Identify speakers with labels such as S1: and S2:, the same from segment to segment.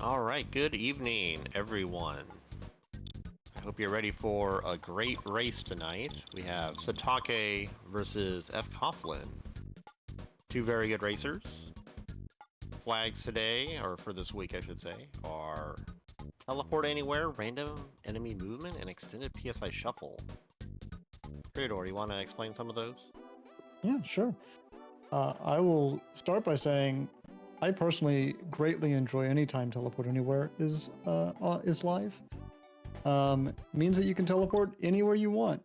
S1: All right, good evening, everyone. I hope you're ready for a great race tonight. We have Sitake versus fcoughlin. Two very good racers. Flags today, or for this week, I should say, are teleport anywhere, random enemy movement, and extended PSI shuffle. Creator, do you want to explain some of those?
S2: Yeah, sure. I will start by saying I personally greatly enjoy anytime teleport anywhere is live. Means that you can teleport anywhere you want,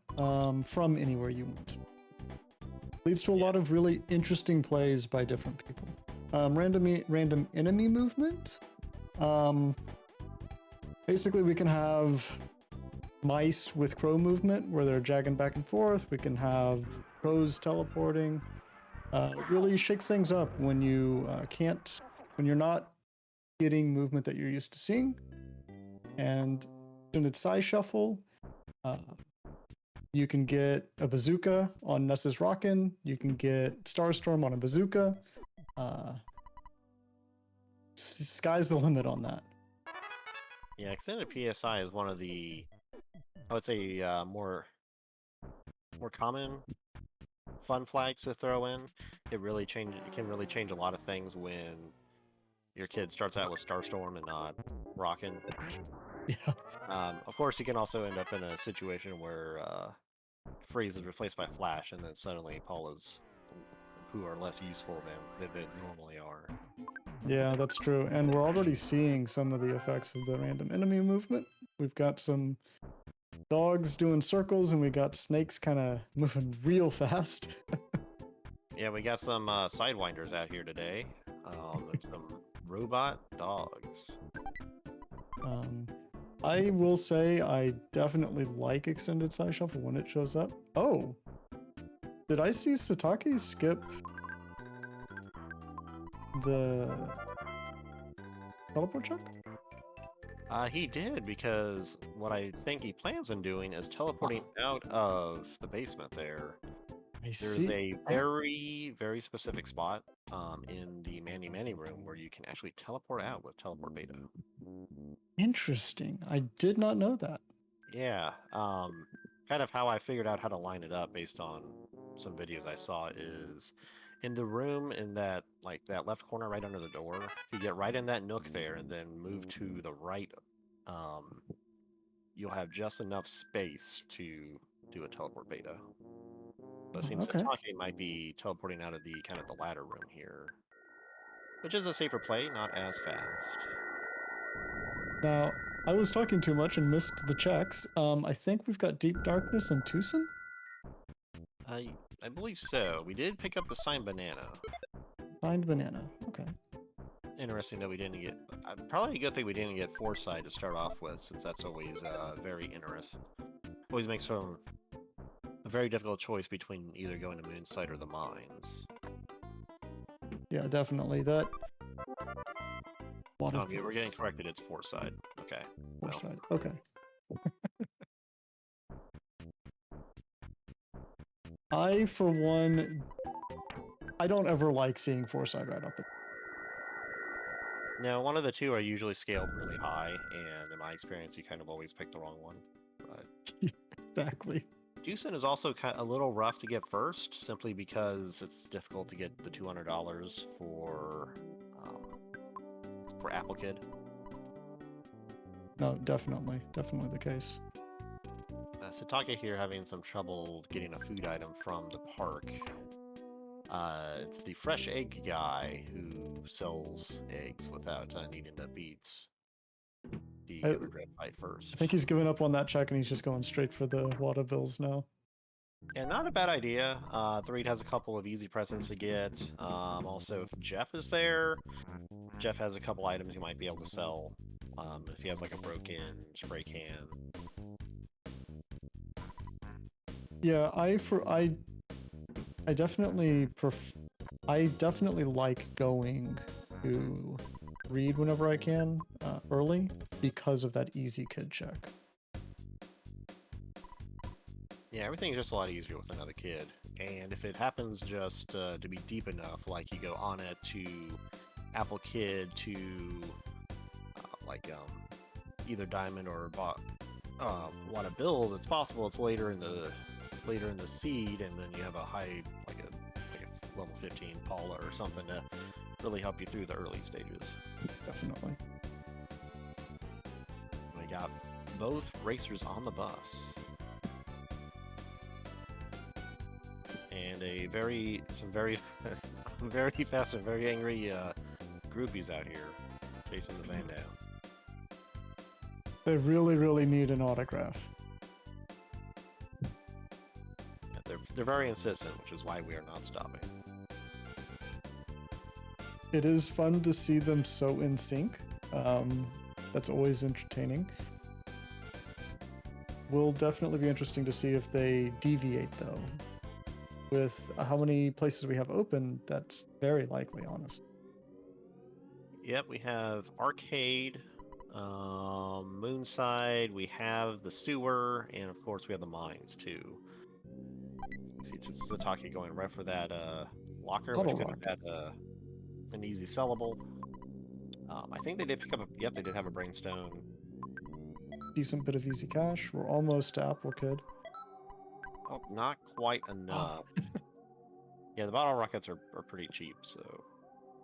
S2: from anywhere you want. Leads to a lot of really interesting plays by different people. Random enemy movement. Basically, we can have mice with crow movement where they're jagging back and forth. We can have crows teleporting. It really shakes things up when you when you're not getting movement that you're used to seeing. And extended side shuffle, you can get a bazooka on Ness's Rockin'. You can get Starstorm on a bazooka. Sky's the limit on that.
S1: Yeah, extended PSI is one of the, I would say, more common fun flags to throw in. It can really change a lot of things when your kid starts out with Starstorm and not Rockin'.
S2: Yeah.
S1: Of course, you can also end up in a situation where Freeze is replaced by Flash, and then suddenly Paula's, who are less useful than they normally are.
S2: Yeah, that's true. And we're already seeing some of the effects of the random enemy movement. We've got some dogs doing circles, and we got snakes kind of moving real fast.
S1: Yeah, we got some Sidewinders out here today, and some robot dogs.
S2: I will say I definitely like extended side shuffle when it shows up. Oh, did I see Sitake skip the teleport check?
S1: He did, because what I think he plans on doing is teleporting out of the basement there.
S2: I
S1: There's
S2: see.
S1: a very, very specific spot in the Manny Manny room where you can actually teleport out with teleport beta.
S2: Interesting. I did not know that.
S1: Yeah, kind of how I figured out how to line it up based on some videos I saw is in the room in that that left corner right under the door. If you get right in that nook there and then move to the right, you'll have just enough space to do a teleport beta. But it seems
S2: Okay.
S1: Satake might be teleporting out of the kind of the ladder room here, which is a safer play, not as fast.
S2: Now, I was talking too much and missed the checks. I think we've got Deep Darkness and Tucson.
S1: I believe so. We did pick up the signed banana.
S2: Find banana. Okay.
S1: Interesting that we didn't get. Probably a good thing we didn't get Foresight to start off with, since that's always very interesting. Always makes for a very difficult choice between either going to Moonsight or the mines.
S2: Yeah, definitely. That.
S1: Oh, yeah, we're getting corrected. It's Foresight. Okay.
S2: Foresight. Okay. I, for one, I don't ever like seeing Foresight right off the.
S1: No, one of the two are usually scaled really high, and in my experience, you kind of always pick the wrong one. But
S2: Exactly.
S1: Juicin is also a little rough to get first, simply because it's difficult to get the $200 for Apple Kid.
S2: No, definitely the case.
S1: Sitake here having some trouble getting a food item from the park. It's the fresh egg guy who sells eggs without needing to beat the hypocrite fight first.
S2: I think he's given up on that check and he's just going straight for the water bills now.
S1: Yeah, not a bad idea. Threed has a couple of easy presents to get. Also, if Jeff is there, Jeff has a couple items you might be able to sell. If he has like a broken spray can.
S2: Yeah, I definitely like going to read whenever I can early because of that easy kid check.
S1: Yeah, everything's just a lot easier with another kid. And if it happens just to be deep enough, like you go on it to Apple Kid to like either diamond or a lot of bills, it's possible it's later in the seed, and then you have a high like a level 15 Paula or something to really help you through the early stages.
S2: Definitely.
S1: We got both racers on the bus. And some very very fast and very angry groupies out here chasing the van down.
S2: They really, really need an autograph.
S1: Yeah, they're very insistent, which is why we are not stopping.
S2: It is fun to see them so in sync. That's always entertaining. Will definitely be interesting to see if they deviate, though. With how many places we have open, that's very likely, honestly.
S1: Yep, we have Arcade, Moonside, we have the sewer, and of course we have the mines too. See, it's Sitake going right for that locker, which could have had an easy sellable. I think they did pick up yep, they did have a brainstone.
S2: Decent bit of easy cash. We're almost to Apple Kid.
S1: Oh, not quite enough. Yeah, the bottle rockets are pretty cheap, so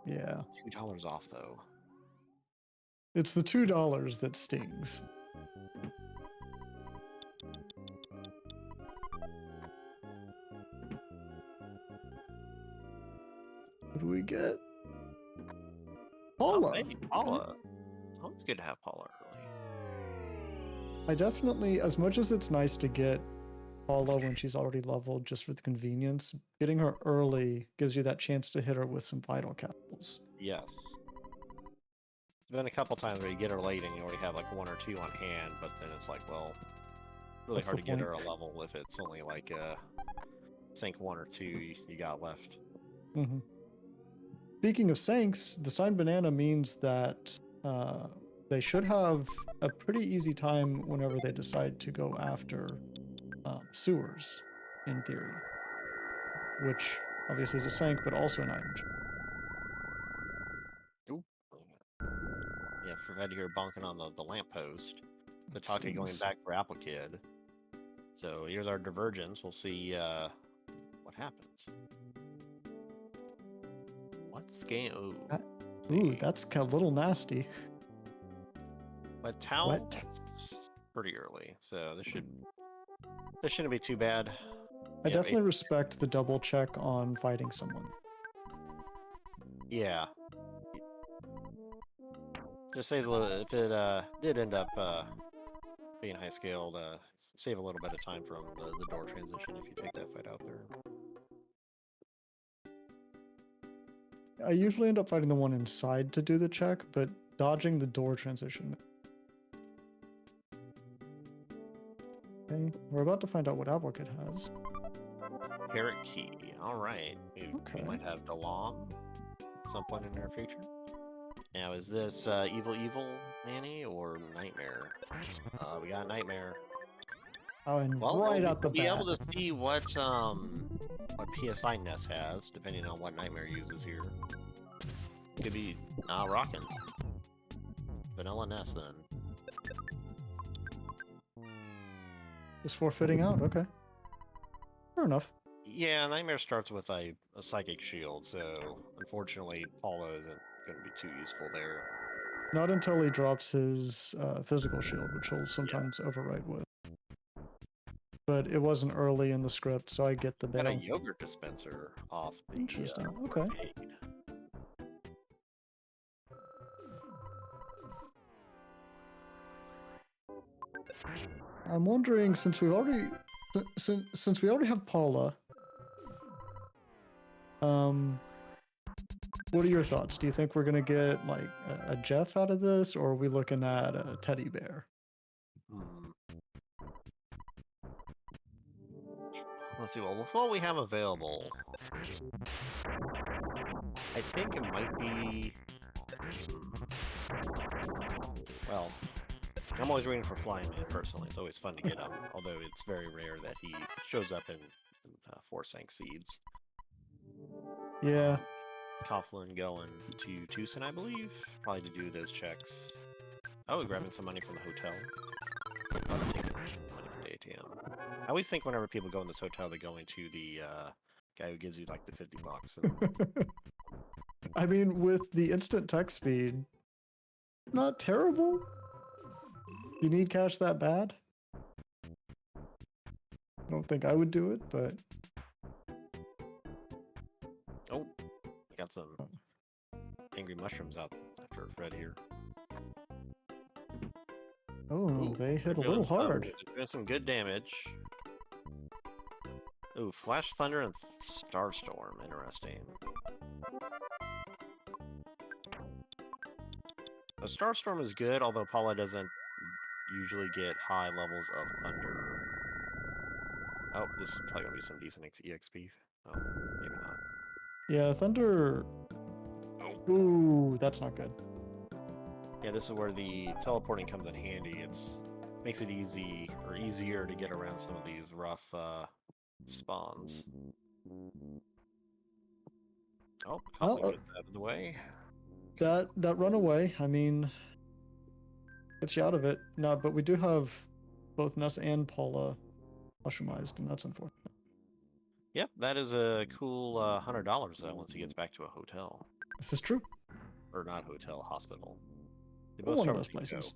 S2: Yeah.
S1: $2 off though.
S2: It's the $2 that stings. What do we get? Paula.
S1: Oh, hey, Paula. Oh, it's good to have Paula early.
S2: I definitely, as much as it's nice to get Paula when she's already leveled just for the convenience, getting her early gives you that chance to hit her with some vital capitals.
S1: Yes. There's been a couple times where you get her late and you already have like 1 or 2 on hand, but then it's like, well, really
S2: What's
S1: hard
S2: the
S1: to get her
S2: point?
S1: a level if it's only like sync 1 or 2 you got left.
S2: Mm-hmm. Speaking of Sanks, the signed banana means that they should have a pretty easy time whenever they decide to go after sewers, in theory. Which obviously is a Sank, but also an item.
S1: Oop. Yeah, Fred here bonking on the lamppost. The Take going
S2: Stings.
S1: back for Apple Kid. So here's our divergence. We'll see what happens. What's game?
S2: Ooh, that's a little nasty.
S1: Wet towel.
S2: Wet.
S1: That's pretty early, so this shouldn't be too bad.
S2: I
S1: Yep,
S2: definitely respect the double check on fighting someone.
S1: Yeah. Just saves a little. If it did end up being high scaled, save a little bit of time from the door transition if you take that fight out there.
S2: I usually end up fighting the one inside to do the check, but dodging the door transition. Okay, we're about to find out what Applecate has.
S1: Parrot key. All right. We might
S2: Okay.
S1: have DeLong at some point in the near future. Now, is this evil Nanny or Nightmare? We got Nightmare.
S2: Oh, and
S1: Well,
S2: right
S1: we'll
S2: out the
S1: be
S2: bat.
S1: able to see what PSI Ness has, depending on what Nightmare uses here. Could be rockin'. Vanilla Ness then.
S2: Just forfeiting out, okay. Fair enough.
S1: Yeah, Nightmare starts with a psychic shield, so unfortunately Paula isn't going to be too useful there.
S2: Not until he drops his physical shield, which he'll sometimes overwrite with. But it wasn't early in the script, so I get the
S1: Got a
S2: bail.
S1: yogurt dispenser off the
S2: Interesting, okay.
S1: arcade.
S2: I'm wondering, since we already have Paula, what are your thoughts? Do you think we're gonna get like a Jeff out of this, or are we looking at a teddy bear?
S1: Let's see. Well, with what we have available, I think it might be. Well, I'm always waiting for Flying Man personally. It's always fun to get him, although it's very rare that he shows up in 4 Sank Seeds.
S2: Yeah.
S1: Coughlin going to Tucson, I believe, probably to do those checks. Oh, we're grabbing some money from the hotel. I'm taking money from the ATM. I always think whenever people go in this hotel, they go into the guy who gives you like the $50. And
S2: I mean, with the instant text speed, not terrible. You need cash that bad? I don't think I would do it, but
S1: oh, we got some angry mushrooms out after Fred here.
S2: oh,
S1: Ooh,
S2: they hit a
S1: they're
S2: little
S1: doing
S2: hard.
S1: they're doing some good damage. Ooh, Flash Thunder and Starstorm. Interesting. A Starstorm is good, although Paula doesn't usually get high levels of Thunder. Oh, this is probably gonna be some decent EXP. Oh, maybe not.
S2: Yeah, Thunder.
S1: Oh.
S2: Ooh, that's not good.
S1: Yeah, this is where the teleporting comes in handy. It's makes it easier to get around some of these rough spawns. Oh, Coughlin gets out of the way.
S2: That runaway, I mean, gets you out of it. No, but we do have both Ness and Paula mushroomized, and that's unfortunate.
S1: Yep, that is a cool $100 though once he gets back to a hotel.
S2: This is true.
S1: Or not hotel, hospital. They
S2: Or
S1: both
S2: one of
S1: start
S2: those
S1: with Nico.
S2: places.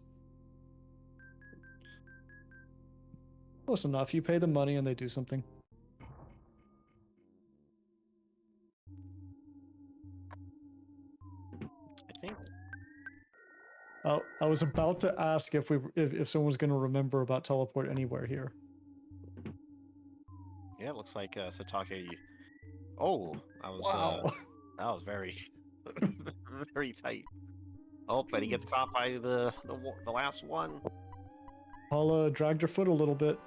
S2: Close enough. You pay them money and they do something.
S1: I think.
S2: I was about to ask if someone's going to remember about teleport anywhere here.
S1: Yeah, it looks like Sitake. Oh, I was.
S2: Wow.
S1: That was very, very tight. Oh, but he gets caught by the last one.
S2: Paula dragged her foot a little bit.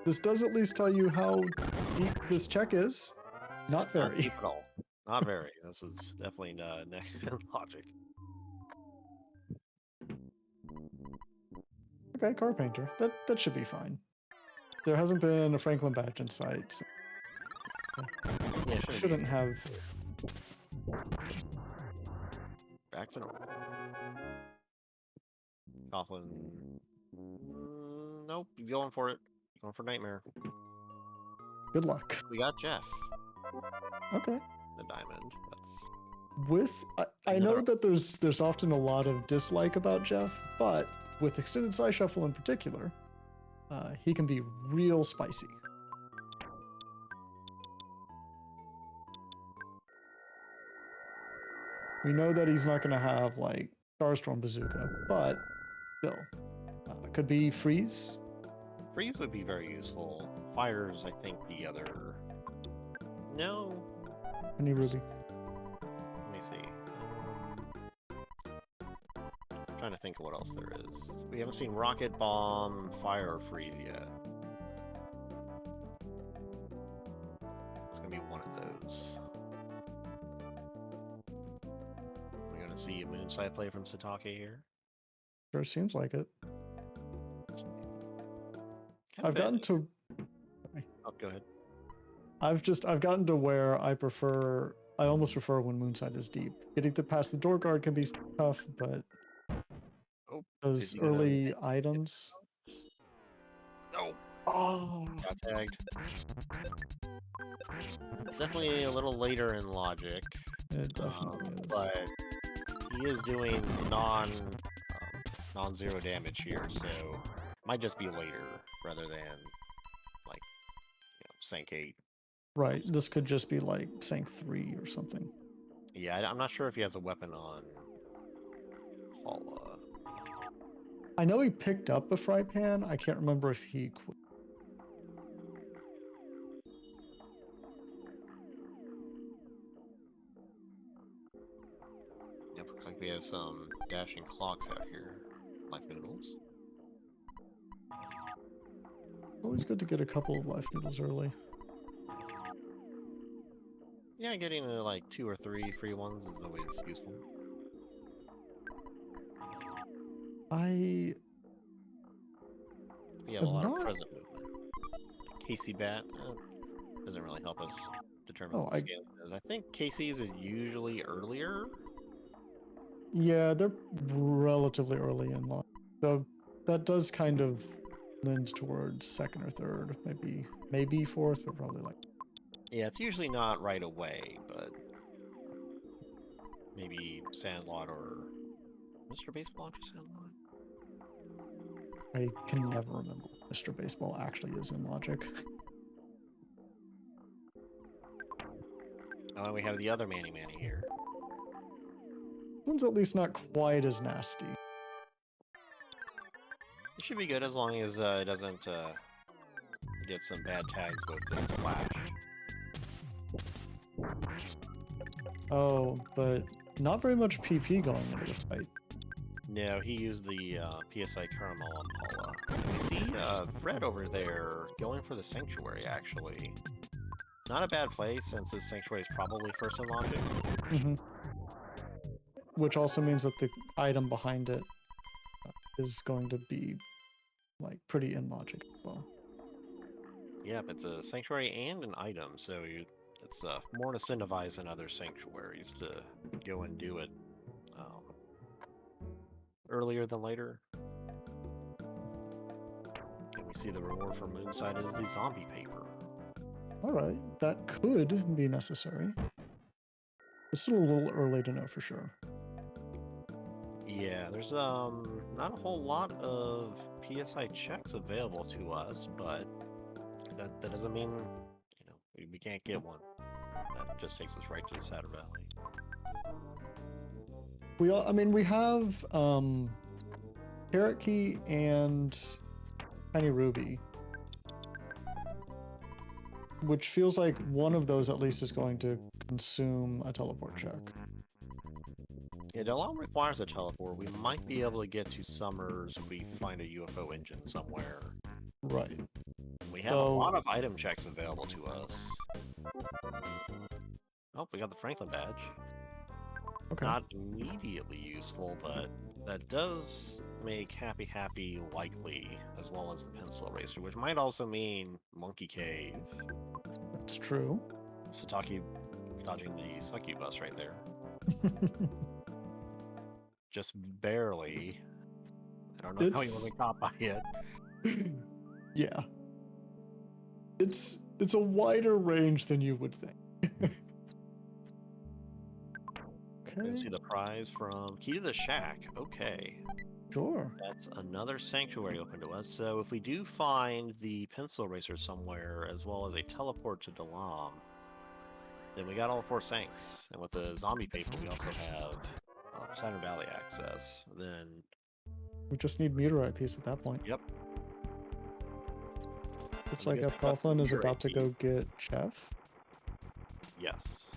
S2: This does at least tell you how deep this check is. Not very.
S1: Not deep at all. Not very. This is definitely next in logic.
S2: Okay, car painter. That should be fine. There hasn't been a Franklin badge in sight. So
S1: Yeah,
S2: shouldn't have.
S1: Back to normal. Coughlin. Nope, he's going for it. Going for Nightmare.
S2: Good luck.
S1: We got Jeff.
S2: Okay.
S1: The diamond. That's.
S2: With I know that there's often a lot of dislike about Jeff, but with extended size shuffle in particular, he can be real spicy. We know that he's not going to have like Starstorm Bazooka, but still, could be freeze.
S1: Freeze would be very useful. Fire's, I think, the other. No.
S2: Any Ruby.
S1: Let me see. Trying to think of what else there is. We haven't seen Rocket Bomb, Fire, or Freeze yet. It's gonna be one of those. We're gonna see a Moonside play from Sitake here.
S2: Sure seems like it.
S1: Kind
S2: I've gotten to.
S1: Oh, go ahead.
S2: I've gotten to where I almost prefer when Moonside is deep. Getting past the door guard can be tough, but those early items.
S1: No.
S2: Oh.
S1: Got tagged. It's definitely a little later in logic.
S2: It definitely is.
S1: But he is doing non-zero damage here, so might just be later rather than like Sank 8.
S2: Right. This could just be like Sank 3 or something.
S1: Yeah, I'm not sure if he has a weapon on Paula.
S2: I know he picked up a fry pan. I can't remember if he quit.
S1: Yep, looks like we have some dashing clocks out here. Life noodles.
S2: Always good to get a couple of life noodles early.
S1: Yeah, getting like 2 or 3 free ones is always useful.
S2: I
S1: We have a lot of present movement. Casey Bat doesn't really help us determine what the scaling is. I think Casey's is usually earlier.
S2: Yeah, they're relatively early in line. So that does kind of lend towards second or third, maybe fourth, but probably like
S1: Yeah, it's usually not right away, but maybe Sandlot or Mr. Baseball after Sandlot.
S2: I can never remember what Mr. Baseball actually is in Logic.
S1: Oh, and we have the other Manny Manny here.
S2: One's at least not quite as nasty.
S1: It should be good as long as it doesn't get some bad tags with its flash.
S2: Oh, but not very much PP going into the fight.
S1: No, he used the PSI Caramel on Paula. We see Fred over there going for the Sanctuary, actually. Not a bad play, since this Sanctuary is probably first in Logic.
S2: Mm-hmm. Which also means that the item behind it is going to be like pretty in Logic as well.
S1: Yep, it's a Sanctuary and an item, so it's more incentivized than other Sanctuaries to go and do it earlier than later. And we see the reward for Moonside is the zombie paper.
S2: Alright, that could be necessary. It's still a little early to know for sure.
S1: Yeah, there's not a whole lot of PSI checks available to us, but that doesn't mean, you know, we can't get one. That just takes us right to the Saturn Valley.
S2: We have Carrot Key and Tiny Ruby, which feels like one of those at least is going to consume a teleport check.
S1: Yeah, Delam requires a teleport. We might be able to get to Summers if we find a UFO engine somewhere.
S2: Right.
S1: We have a lot of item checks available to us. Oh, we got the Franklin badge.
S2: Okay.
S1: Not immediately useful, but that does make Happy Happy likely, as well as the Pencil Eraser, which might also mean Monkey Cave.
S2: That's true.
S1: Satake dodging the succubus right there. Just barely. I don't know how he wasn't caught by it.
S2: Yeah. It's a wider range than you would think.
S1: You can
S2: Okay.
S1: see the prize from Key to the Shack. Okay.
S2: Sure.
S1: That's another sanctuary open to us. So if we do find the Pencil Eraser somewhere, as well as a teleport to Dalam, then we got all 4 Sanks. And with the zombie paper, we also have Saturn Valley access. Then
S2: We just need meteorite piece at that point.
S1: Yep.
S2: Looks like fcoughlin is about to go get Chef.
S1: Yes.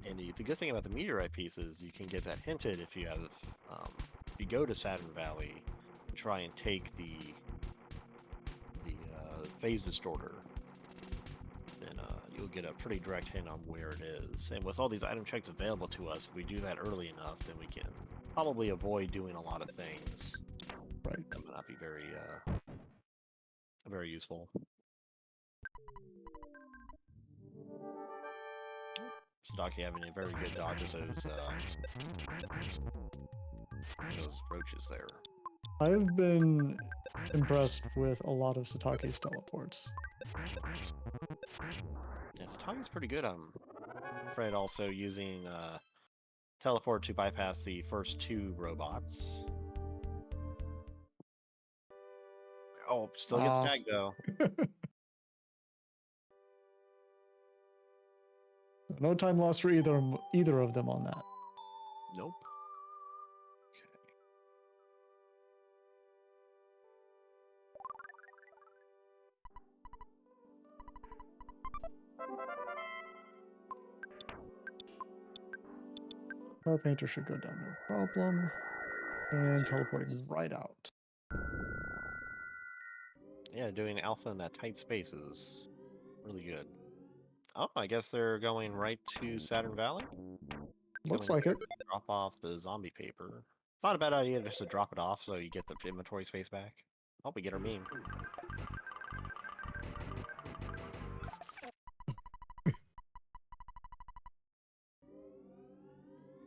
S1: And the good thing about the meteorite piece is you can get that hinted if you have, if you go to Saturn Valley and try and take the phase distorter, then you'll get a pretty direct hint on where it is. And with all these item checks available to us, if we do that early enough, then we can probably avoid doing a lot of things.
S2: Right.
S1: That might not be very, very useful. Sitake having a very good dodge of those roaches there.
S2: I've been impressed with a lot of Sitake's teleports.
S1: Yeah, Sitake's pretty good. Fred also using teleport to bypass the first 2 robots. Oh, still gets tagged though.
S2: No time lost for either of them on that.
S1: Nope.
S2: Power Painter should go down no problem. And teleporting right out.
S1: Yeah, doing alpha in that tight space is really good. Oh, I guess they're going right to Saturn Valley?
S2: Looks like it.
S1: Drop off the zombie paper. Not a bad idea just to drop it off so you get the inventory space back. Oh, we get our beam.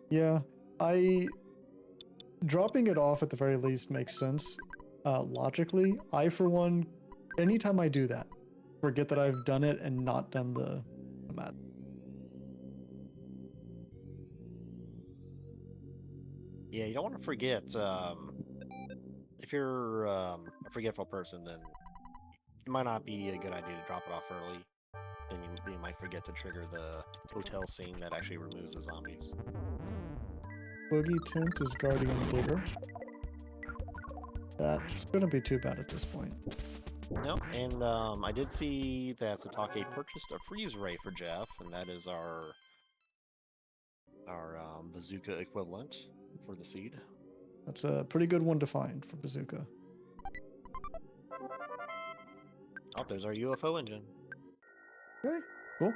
S2: Yeah, I dropping it off at the very least makes sense logically. I, for one, anytime I do that, forget that I've done it and not done the mat.
S1: Yeah, you don't want to forget. If you're a forgetful person, then it might not be a good idea to drop it off early. Then you might forget to trigger the hotel scene that actually removes the zombies.
S2: Boogie Tint is Guardian Digger. That shouldn't be too bad at this point.
S1: No, and I did see that Sitake purchased a freeze ray for Jeff, and that is our bazooka equivalent for the seed.
S2: That's a pretty good one to find for bazooka.
S1: Oh, there's our UFO engine.
S2: Okay, cool.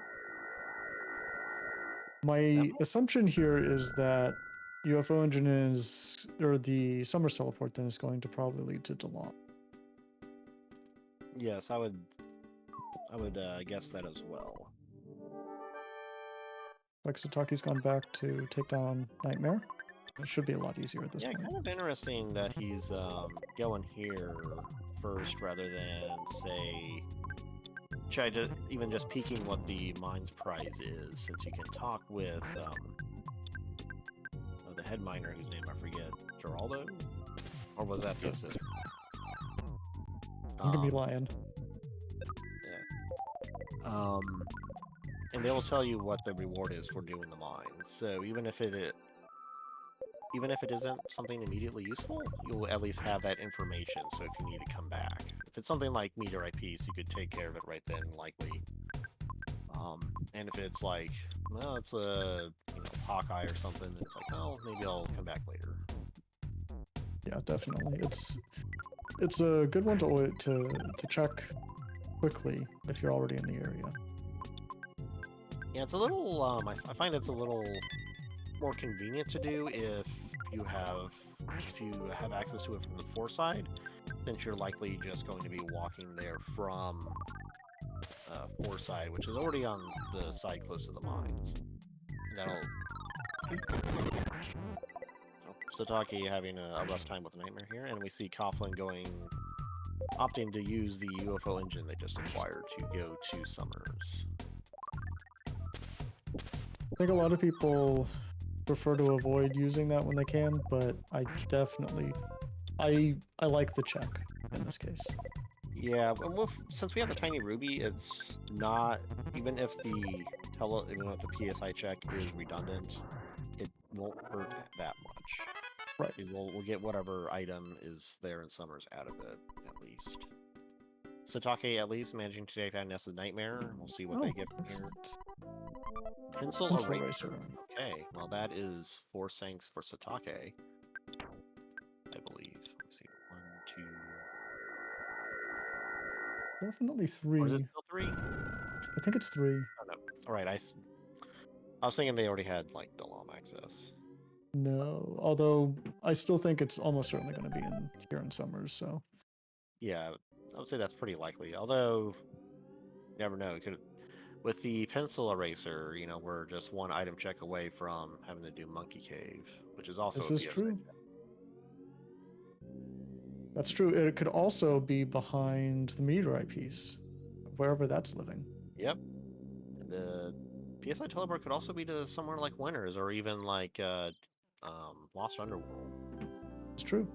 S2: My assumption here is that UFO engine is, or the Summers teleport then is going to probably lead to DeLong.
S1: Yes, I would guess that as well.
S2: Like Sataki's gone back to take down Nightmare. It should be a lot easier at this point.
S1: Yeah, kind of interesting that he's going here first rather than say even just peeking what the mine's prize is, since you can talk with the head miner whose name I forget, Geraldo, or was that the assistant?
S2: I'm gonna be lying.
S1: Yeah. And they will tell you what the reward is for doing the mine. So even if it isn't something immediately useful, you'll at least have that information, so if you need to come back. If it's something like meteorite piece, you could take care of it right then, likely. And if it's like, well, it's a Hawkeye or something, then it's like, oh, maybe I'll come back later.
S2: Yeah, definitely. It's a good one to check quickly if you're already in the area.
S1: Yeah, it's a little, I find it's a little more convenient to do if you have access to it from the foreside, since you're likely just going to be walking there from foreside, which is already on the side close to the mines. That'll Sitake having a rough time with Nightmare here, and we see Coughlin opting to use the UFO engine they just acquired to go to Summers.
S2: I think a lot of people prefer to avoid using that when they can, but I definitely I like the check in this case.
S1: Yeah, since we have the tiny ruby, it's not, even if the PSI check is redundant, it won't hurt that much.
S2: Right.
S1: We'll get whatever item is there in Summers out of it, at least. Sitake at least managing to take down Nessa's Nightmare. We'll see what they get from here. Pencil eraser. Okay, well that is 4 Sanks for Sitake, I believe. Let me see, 1, 2...
S2: Definitely 3.
S1: Or is it still 3?
S2: I think it's 3.
S1: Oh, no. Alright, I was thinking they already had, like, the LOM access.
S2: No, although I still think it's almost certainly going to be here in Summers, so...
S1: Yeah, I would say that's pretty likely, although, you never know, it could... With the pencil eraser, we're just one item check away from having to do Monkey Cave, which is also
S2: this
S1: a
S2: is
S1: PSI
S2: true.
S1: check.
S2: That's true. It could also be behind the meteorite piece, wherever that's living.
S1: Yep. And the PSI teleport could also be to somewhere like Winners, or even like Lost Underworld.
S2: It's true.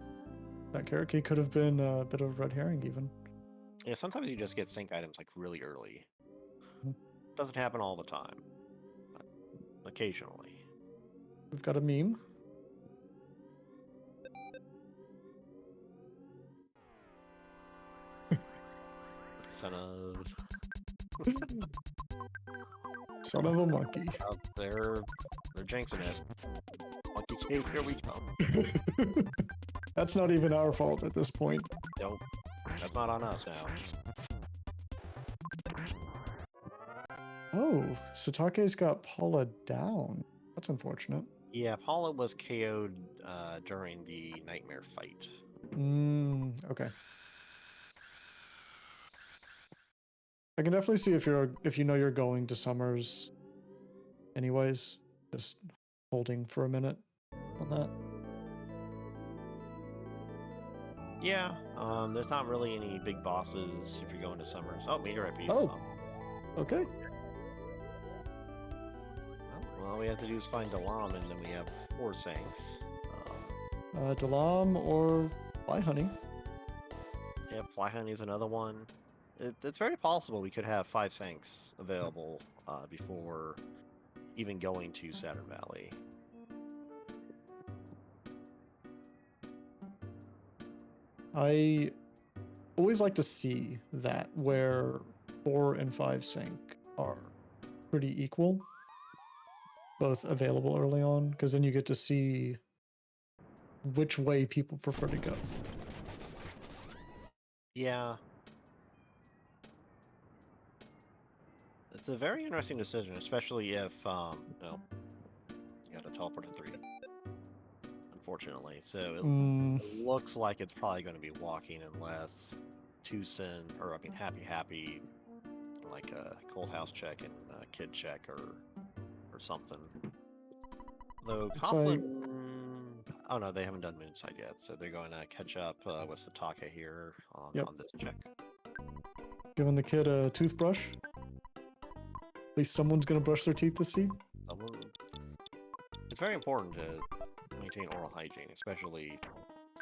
S2: That carrot key could have been a bit of a red herring, even.
S1: Yeah, sometimes you just get sync items like really early.
S2: Mhm.
S1: Doesn't happen all the time, but occasionally.
S2: We've got a meme.
S1: Son of...
S2: Son of a monkey.
S1: They're jinxing it. Monkey Cave, here we come.
S2: That's not even our fault at this point.
S1: Nope. That's not on us now.
S2: Oh, Satake's got Paula down. That's unfortunate.
S1: Yeah, Paula was KO'd during the Nightmare fight.
S2: Okay. I can definitely see if you know you're going to Summers anyways, just holding for a minute on that.
S1: Yeah, there's not really any big bosses if you're going to Summers. Oh, meteorite piece.
S2: Oh, okay.
S1: Well, all we have to do is find Dalam, and then we have 4 Sanks.
S2: Dalam or Fly Honey.
S1: Yep, Fly Honey is another one. It's very possible we could have 5 Sanks available before even going to Saturn Valley.
S2: I always like to see that where 4 and 5 sync are pretty equal, both available early on, because then you get to see which way people prefer to go.
S1: Yeah. It's a very interesting decision, especially if, well, you gotta teleport to 3, unfortunately. So it looks like it's probably going to be walking unless Tucson, or I mean Happy Happy, like a Cold House check and a Kid check or something. Though
S2: It's like,
S1: Coughlin, oh no, they haven't done Moonside yet, so they're going to catch up with Sitake here
S2: yep,
S1: on this check.
S2: giving the kid a toothbrush. At least someone's going to brush their teeth this seed.
S1: It's very important to maintain oral hygiene, especially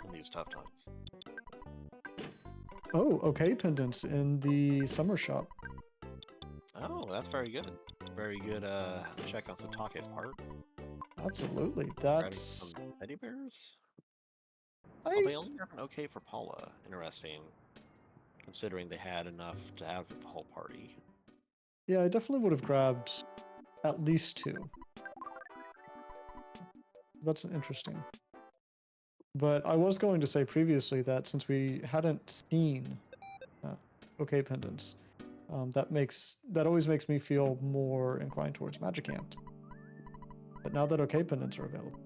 S1: in these tough times.
S2: Oh, okay, pendants in the summer shop.
S1: Oh, that's very good. Very good check on Satake's part.
S2: Absolutely.
S1: Grabbing
S2: That's
S1: some teddy bears? Oh, they only have an okay for Paula. Interesting. Considering they had enough to have for the whole party.
S2: yeah, I definitely would have grabbed at least 2. That's interesting. But I was going to say previously that since we hadn't seen okay pendants, that always makes me feel more inclined towards Magic Hand. But now that okay pendants are available,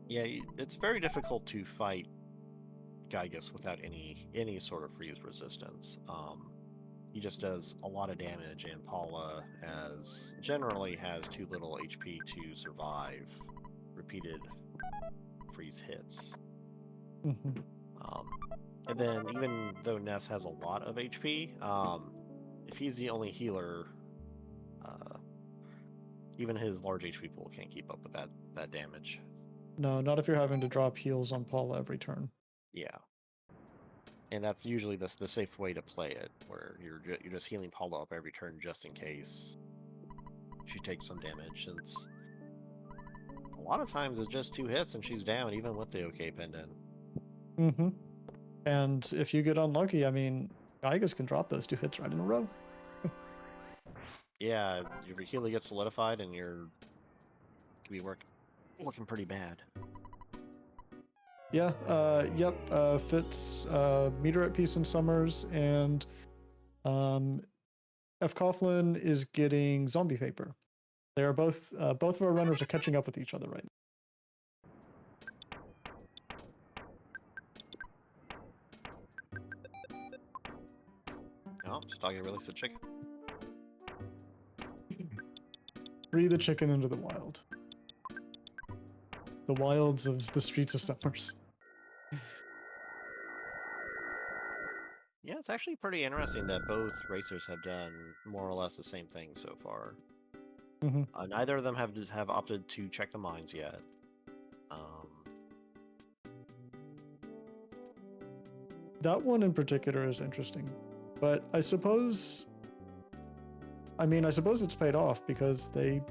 S1: Yeah, it's very difficult to fight Gygus without any sort of freeze resistance. He just does a lot of damage, and Paula generally has too little HP to survive repeated freeze hits. And then even though Ness has a lot of HP, if he's the only healer, even his large HP pool can't keep up with that damage.
S2: No, not if you're having to drop heals on Paula every turn.
S1: Yeah. And that's usually the safe way to play it, where you're just healing Paula up every turn just in case she takes some damage. Since a lot of times it's just 2 hits and she's down, even with the OK pendant.
S2: And if you get unlucky, I mean, Gygus can drop those 2 hits right in a row.
S1: Yeah, your healer gets solidified and you're could be looking pretty bad.
S2: Yeah, yep, Fitz, Meteorite Piece in Summers, and fcoughlin is getting Zombie Paper. They are both of our runners are catching up with each other right
S1: Oh, Sitake released the chicken.
S2: Free the chicken into the wild. The wilds of the streets of Summers.
S1: Yeah, it's actually pretty interesting that both racers have done more or less the same thing so far. Neither of them have opted to check the mines yet.
S2: That one in particular is interesting, but I suppose it's paid off because they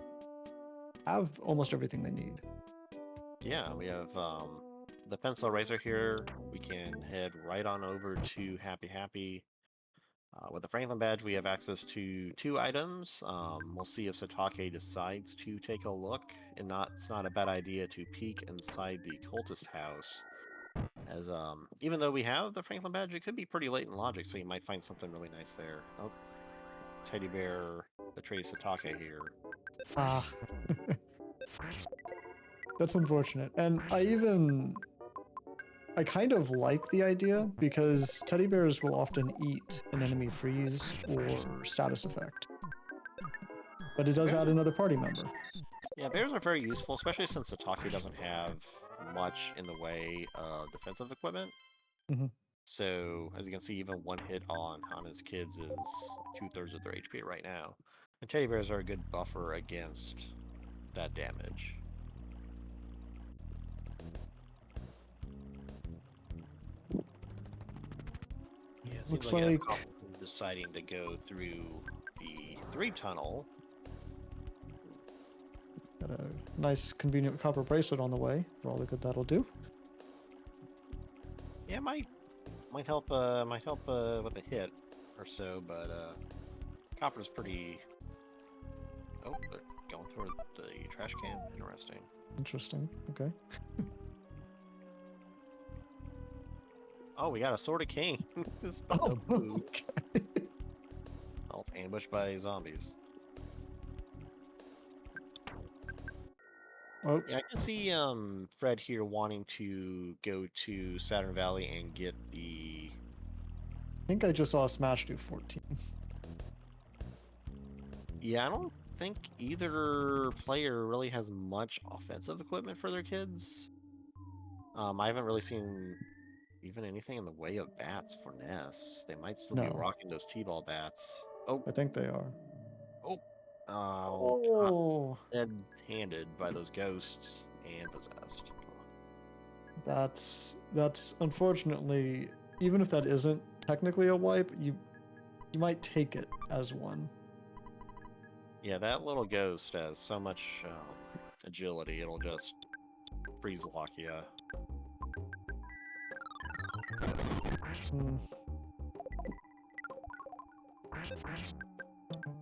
S2: have almost everything they need.
S1: Yeah, we have the pencil eraser here. We can head right on over to Happy Happy. With the Franklin badge, we have access to 2 items. We'll see if Sitake decides to take a look, and it's not a bad idea to peek inside the cultist house. As even though we have the Franklin badge, it could be pretty late in logic, so you might find something really nice there. Oh, teddy bear betrayed Sitake here.
S2: Ah. That's unfortunate. And I kind of like the idea because teddy bears will often eat an enemy freeze or status effect. But it does add another party member.
S1: Yeah, Yeah, bears are very useful, especially since Sitake doesn't have much in the way of defensive equipment.
S2: Mhm.
S1: So, as you can see, even one hit on his kids is 2/3 of their HP right now. And teddy bears are a good buffer against that damage. Yeah, it seems
S2: Looks
S1: like
S2: like
S1: F deciding to go through the 3 tunnel.
S2: got a nice, convenient copper bracelet on the way for all the good that'll do.
S1: Yeah, might help with a hit or so, but copper's pretty. Oh, they're going through the trash can. Interesting.
S2: Interesting. Okay.
S1: Oh, we got a Sword of King. This
S2: Oh,
S1: move.
S2: okay.
S1: Oh, ambushed by zombies.
S2: Oh,
S1: Yeah, I can see Fred here wanting to go to Saturn Valley and get the.
S2: I think I just saw a smash do 14.
S1: Yeah, I don't think either player really has much offensive equipment for their kids. I haven't really seen even anything in the way of bats for nests. They might still be
S2: No,
S1: rocking those T-ball bats. Oh,
S2: I think they are.
S1: oh, got
S2: Oh,
S1: dead-handed by those ghosts and possessed.
S2: that's unfortunately, even if that isn't technically a wipe, you might take it as one.
S1: Yeah, that little ghost has so much agility. It'll just freeze lock you.
S2: Hmm,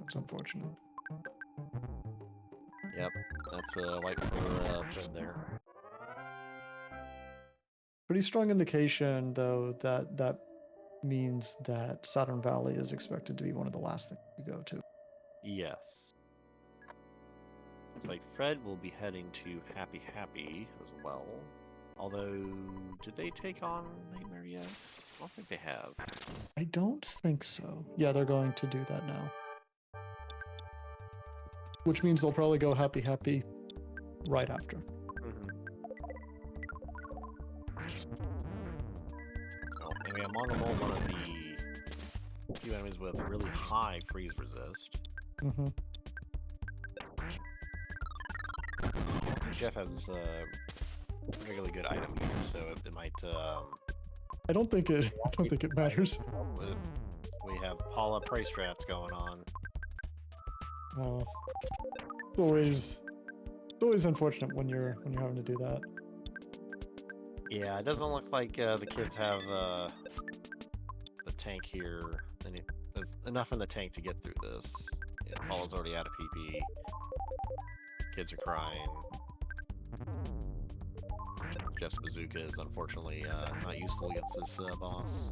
S2: that's unfortunate.
S1: Yep, that's a wipe for Fred there.
S2: Pretty strong indication, though, that that means that Saturn Valley is expected to be one of the last things you go to.
S1: Yes. Looks like Fred will be heading to Happy Happy as well. Although, did they take on Nightmare yet? I don't think they have.
S2: I don't think so. Yeah, they're going to do that now. Which means they'll probably go Happy Happy right after.
S1: Mm-hmm. Oh, and we have Mongol, one of the few enemies with really high freeze resist.
S2: Mm-hmm.
S1: I don't think Jeff has a particularly good item here, so it might.
S2: I don't think it matters.
S1: We have Paula price strats going on.
S2: Oh, it's always unfortunate when you're having to do that.
S1: Yeah, it doesn't look like the kids have the tank here. There's enough in the tank to get through this. Yeah, Paula's already out of PP. Kids are crying. Jeff's bazooka is unfortunately not useful against this boss.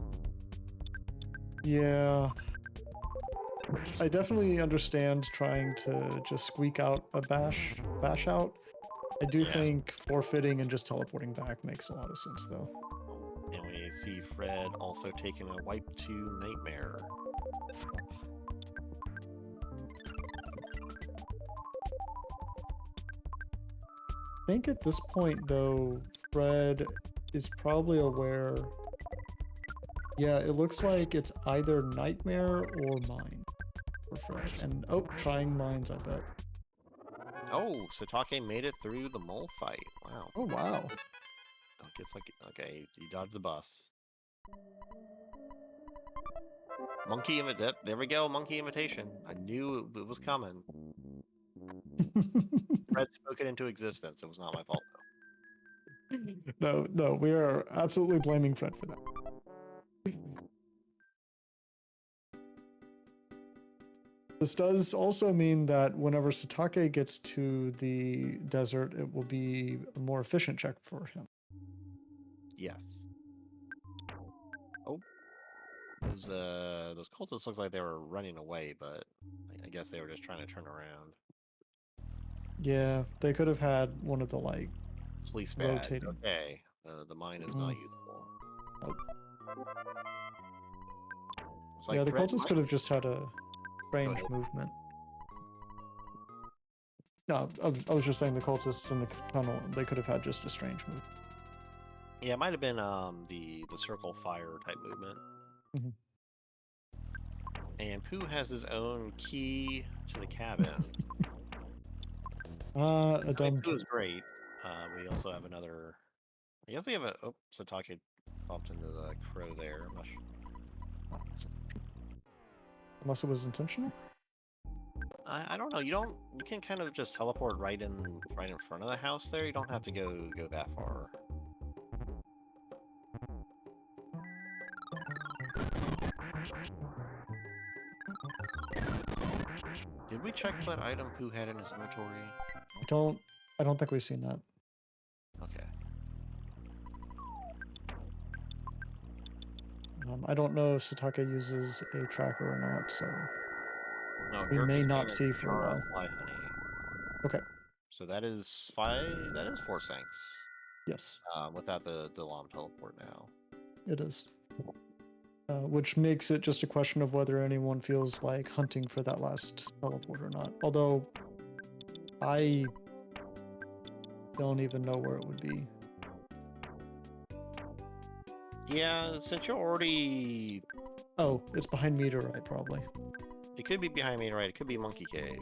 S2: Yeah. I definitely understand trying to just squeak out a bash out. I do
S1: Yeah.
S2: think forfeiting and just teleporting back makes a lot of sense, though.
S1: And we see Fred also taking a wipe to Nightmare.
S2: I think at this point, though, Fred is probably aware. Yeah, it looks like it's either Nightmare or Mine for Fred. And, oh, trying Mines, I bet.
S1: Oh, Sitake made it through the mole fight. Wow.
S2: Oh, wow.
S1: Oh, it's like, okay, he dodged the bus. Monkey there we go, monkey imitation. I knew it was coming. Fred spoke it into existence. It was not my fault, though.
S2: No, we are absolutely blaming Fred for that. This does also mean that whenever Sitake gets to the desert, it will be a more efficient check for him.
S1: Yes. Oh, those cultists looks like they were running away, but I guess they were just trying to turn around.
S2: Yeah, they could have had one of the like
S1: Police badge.
S2: rotating.
S1: Okay, the mine is not useful.
S2: Oh.
S1: It's like
S2: Yeah, the
S1: Fred
S2: cultists
S1: might.
S2: could have just had a
S1: Go
S2: range
S1: ahead.
S2: movement. No, I was just saying the cultists in the tunnel, they could have had just a strange move.
S1: Yeah, it might have been the circle fire type movement.
S2: Mhm.
S1: And Pooh has his own key to the cabin.
S2: A
S1: I mean,
S2: dumb
S1: Pooh
S2: key.
S1: is great. We also have another. I guess we have a. Oh, Satake bumped into the crow there. I'm not sure.
S2: Unless it was intentional?
S1: I don't know. You don't. You can kind of just teleport right in front of the house there. You don't have to go that far. Did we check what item Pooh had in his inventory?
S2: I don't think we've seen that.
S1: Okay.
S2: I don't know if Satake uses a tracker or not, so
S1: No,
S2: we may
S1: Gurkha's
S2: not
S1: saying
S2: see
S1: a
S2: for a
S1: jar of
S2: while.
S1: fly honey.
S2: Okay.
S1: So that is five. That is 4 sinks.
S2: Yes,
S1: Without the Delam teleport now.
S2: it is. Which makes it just a question of whether anyone feels like hunting for that last teleport or not. Although I don't even know where it would be.
S1: Yeah, since you're already.
S2: Oh, it's behind meteorite probably.
S1: It could be behind me, right? It could be Monkey Cave.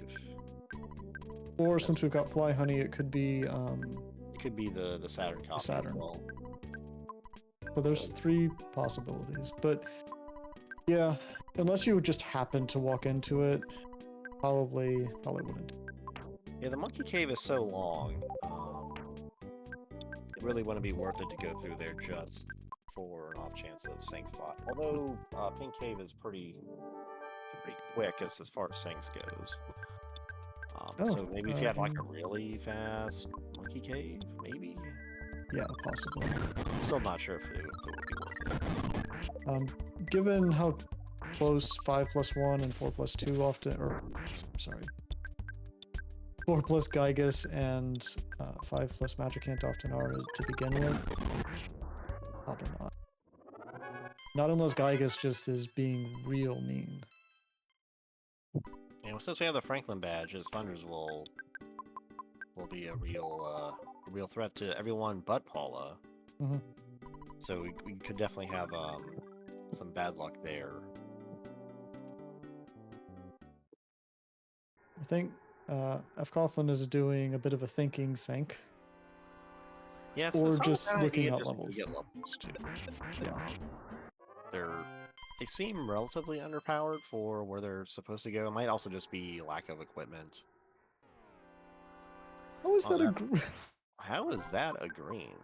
S2: Or since we've got fly honey, it could be
S1: It could be the Saturn copy
S2: Saturn.
S1: as well.
S2: So there's
S1: So-
S2: 3 possibilities. But yeah, unless you just happen to walk into it, probably wouldn't.
S1: Yeah, the Monkey Cave is so long. It really wouldn't be worth it to go through there just for an off chance of Sank Fought. Although Pink Cave is pretty quick as far as Sanks goes. So maybe if you had like a really fast Monkey Cave, maybe.
S2: Yeah, possibly.
S1: Still not sure if it would be worth it.
S2: Given how close 5+1 and 4+2 often, or sorry, 4+ Gygus and 5+ Magicant often are to begin with, probably not. Not unless Gygus just is being real mean.
S1: Yeah, well, since we have the Franklin badge, his thunders will be a real threat to everyone but Paula.
S2: Mhm.
S1: So we could definitely have some bad luck there.
S2: I think fcoughlin is doing a bit of a thinking sync.
S1: Yes,
S2: Or
S1: it's not
S2: just
S1: a bad
S2: looking
S1: idea
S2: at
S1: just
S2: levels.
S1: to get levels too.
S2: Yeah.
S1: They seem relatively underpowered for where they're supposed to go. It might also just be lack of equipment.
S2: How is
S1: Oh,
S2: that a
S1: how is that a green?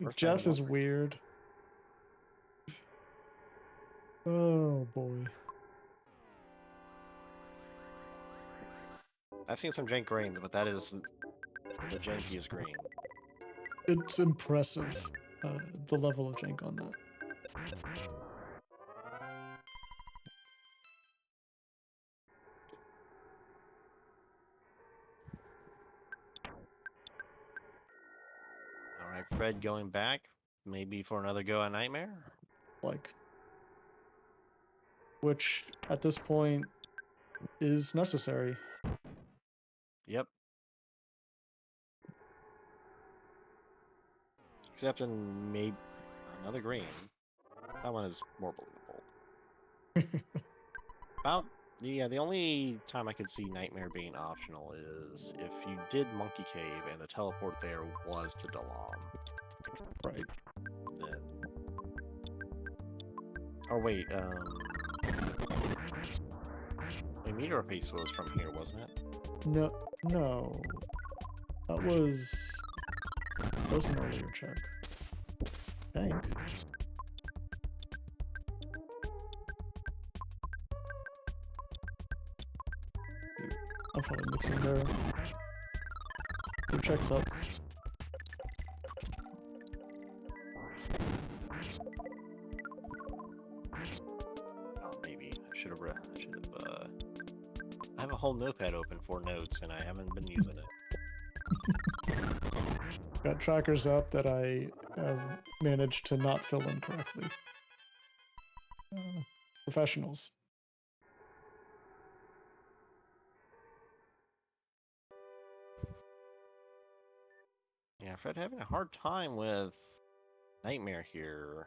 S1: First time
S2: Jeff is
S1: ever.
S2: weird. Oh boy.
S1: I've seen some jank greens, but that is the jankiest green.
S2: It's impressive, the level of jank on that.
S1: All right, Fred going back, maybe for another go at Nightmare.
S2: Like, which at this point is necessary.
S1: Yep. Except in maybe another green. That one is more believable. The only time I could see Nightmare being optional is if you did Monkey Cave and the teleport there was to Dalam.
S2: Right.
S1: Then. Oh wait, Meteor Piece was from here, wasn't it?
S2: No. That was an earlier check. I think. I'm probably mixing there. Who checks up?
S1: Oh, maybe I should have. I have a whole notepad open for notes, and I haven't been using it.
S2: Got trackers up that I have managed to not fill in correctly. Professionals.
S1: Yeah, Fred having a hard time with Nightmare here.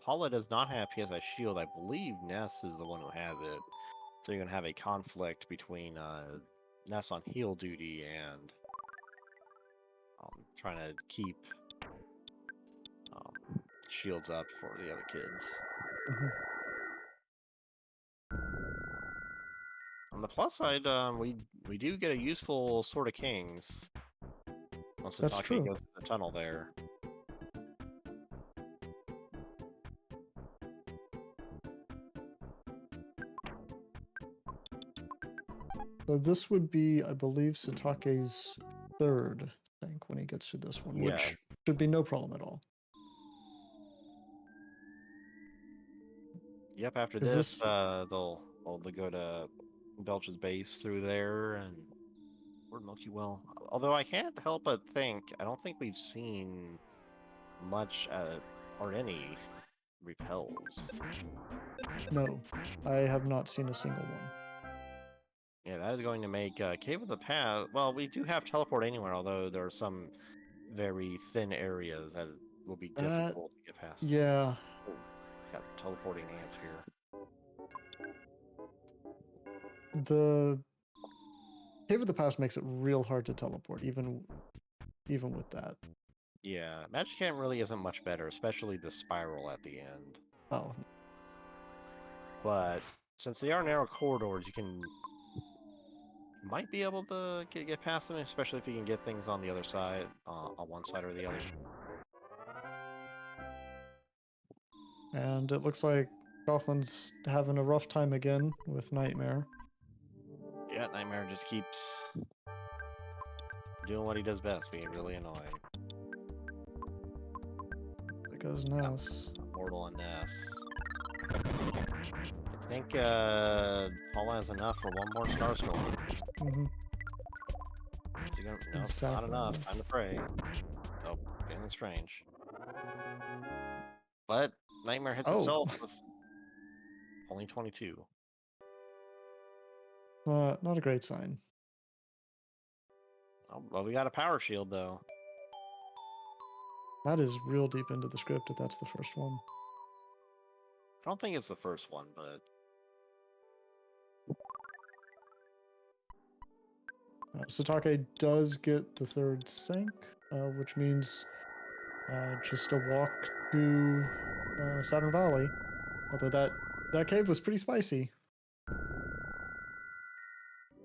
S1: Paula does not have PSI Shield. I believe Ness is the one who has it. So you're going to have a conflict between Ness on heal duty and trying to keep shields up for the other kids.
S2: Mhm.
S1: On the plus side, we do get a useful Sword of Kings once
S2: That's
S1: Sitake
S2: true.
S1: goes to the tunnel there.
S2: So this would be, I believe, Sitake's third sink when he gets to this one,
S1: Yeah.
S2: which should be no problem at all.
S1: Yep. After
S2: Is
S1: this,
S2: this
S1: they'll go to Belch's base through there and or Milky Well. Although I can't help but think I don't think we've seen much or any repels.
S2: no? I have not seen a single one.
S1: Yeah, that is going to make Cave of the Past. Well, we do have teleport anywhere, although there are some very thin areas that will be
S2: That,
S1: difficult to get past.
S2: yeah,
S1: Oh, got teleporting ants here.
S2: the Cave of the Past makes it real hard to teleport, even with that.
S1: Yeah, Magic Camp really isn't much better, especially the spiral at the end.
S2: Oh,
S1: But since they are narrow corridors, you might be able to get past them, especially if you can get things on the other side, on one side or the other.
S2: and it looks like Coughlin's having a rough time again with Nightmare.
S1: Yeah, Nightmare just keeps doing what he does best, being really annoying.
S2: There goes Ness.
S1: Mortal on Ness. I think Paula has enough for one more Starstorm.
S2: Mm-hmm.
S1: Is he gonna... No, it's not
S2: Exactly.
S1: enough. Time to pray. Oh, getting strange. But Nightmare hits
S2: Oh,
S1: itself with only 22.
S2: not a great sign.
S1: Oh, well, we got a power shield, though.
S2: That is real deep into the script if that's the first one.
S1: I don't think it's the first one, but...
S2: Sitake does get the third sink, which means just a walk to Saturn Valley. Although that cave was pretty spicy.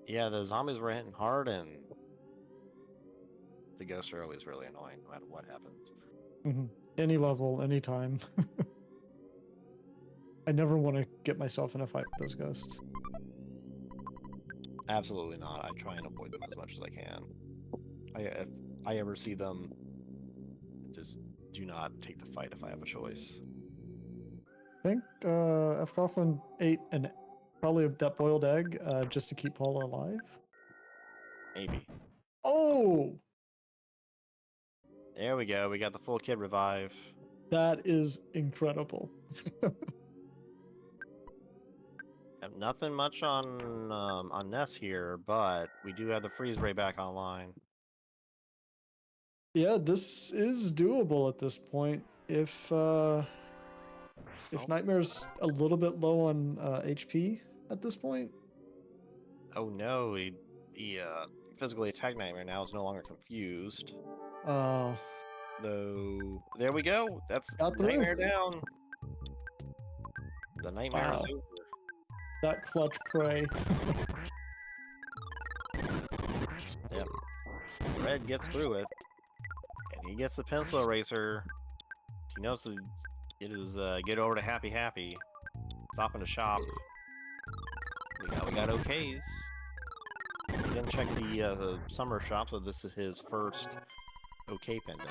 S1: Yeah, the zombies were hitting hard, and the ghosts are always really annoying, no matter what happens.
S2: Mm-hmm. Any level, anytime. I never want to get myself in a fight with those ghosts.
S1: Absolutely not. I try and avoid them as much as I can. If I ever see them, just do not take the fight if I have a choice.
S2: I think F. Coughlin ate probably that boiled egg just to keep Paula alive.
S1: Maybe.
S2: Oh,
S1: There we go. We got the full kid revive.
S2: that is incredible.
S1: Have nothing much on Ness here, but we do have the freeze ray back online.
S2: Yeah, this is doable at this point. If
S1: Oh.
S2: Nightmare's a little bit low on HP at this point.
S1: Oh no, he physically attacked Nightmare now is no longer confused.
S2: Oh,
S1: Though there we go. That's
S2: got through.
S1: Nightmare down. The nightmare is
S2: Wow.
S1: over.
S2: That clutch prey.
S1: Yep. Fred gets through it. And he gets the pencil eraser. He knows that it is get over to Happy Happy. Stopping to shop. We got OKs. We didn't check the summer shop, so this is his first OK pendant.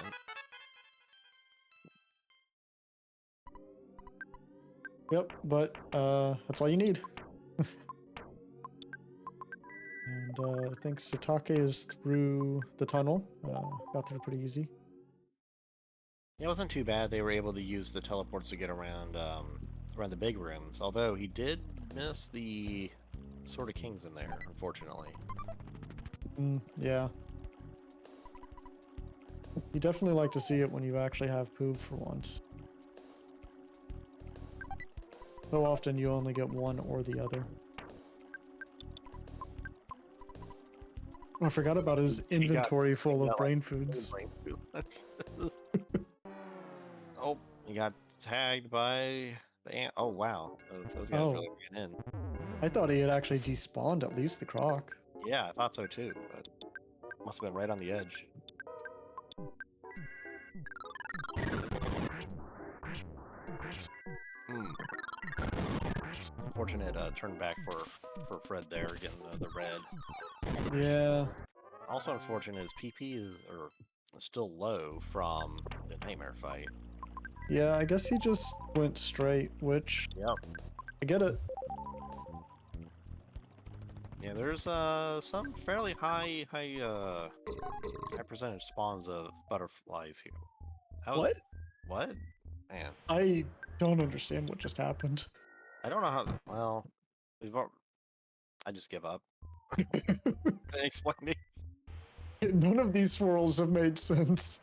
S2: Yep, but that's all you need. And I think Sitake is through the tunnel. Got through pretty easy.
S1: It wasn't too bad. They were able to use the teleports to get around around the big rooms. Although he did miss the Sword of Kings in there, unfortunately.
S2: Yeah. You definitely like to see it when you actually have poo for once. So often you only get one or the other. I forgot about his
S1: He got
S2: inventory full of
S1: got,
S2: brain
S1: like,
S2: foods.
S1: brain food. Oh, he got tagged by the ant. Oh wow, those guys
S2: Oh,
S1: really ran in.
S2: I thought he had actually despawned at least the croc.
S1: Yeah, I thought so too, but must have been right on the edge. Hmm. Unfortunate turn back for Fred there, getting the red.
S2: Yeah.
S1: Also unfortunate his PP is still low from the nightmare fight.
S2: Yeah, I guess he just went straight, which
S1: Yep.
S2: I get it.
S1: Yeah, there's some fairly high percentage spawns of butterflies here. How?
S2: What?
S1: What? Man,
S2: I don't understand what just happened.
S1: I don't know how. Well, I just give up. Explain these.
S2: None of these swirls have made sense.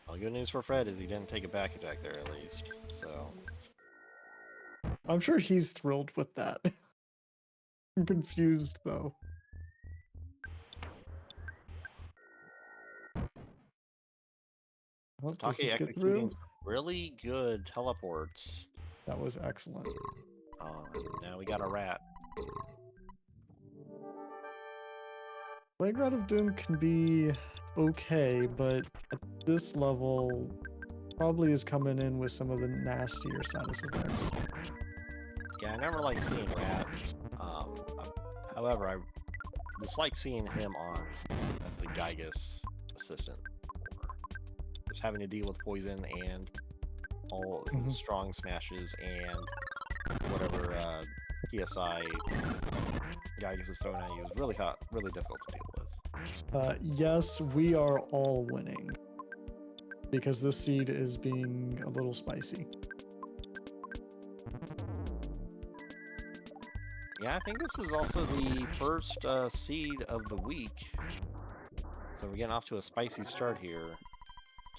S1: Well, good news for Fred is he didn't take a back attack there at least. So
S2: I'm sure he's thrilled with that. I'm confused though. Oh, does
S1: Satake
S2: this get
S1: executing
S2: through?
S1: some really good teleports.
S2: That was excellent.
S1: Now we got a rat.
S2: Playground of Doom can be okay, but at this level, probably is coming in with some of the nastier status effects.
S1: Yeah, I never like seeing rat. However, I dislike seeing him on as the Gygus assistant. Or just having to deal with poison and all his strong smashes and whatever PSI Gygus is throwing at you is really hot, really difficult to deal with.
S2: Yes, we are all winning. Because this seed is being a little spicy.
S1: Yeah, I think this is also the first seed of the week. So we're getting off to a spicy start here.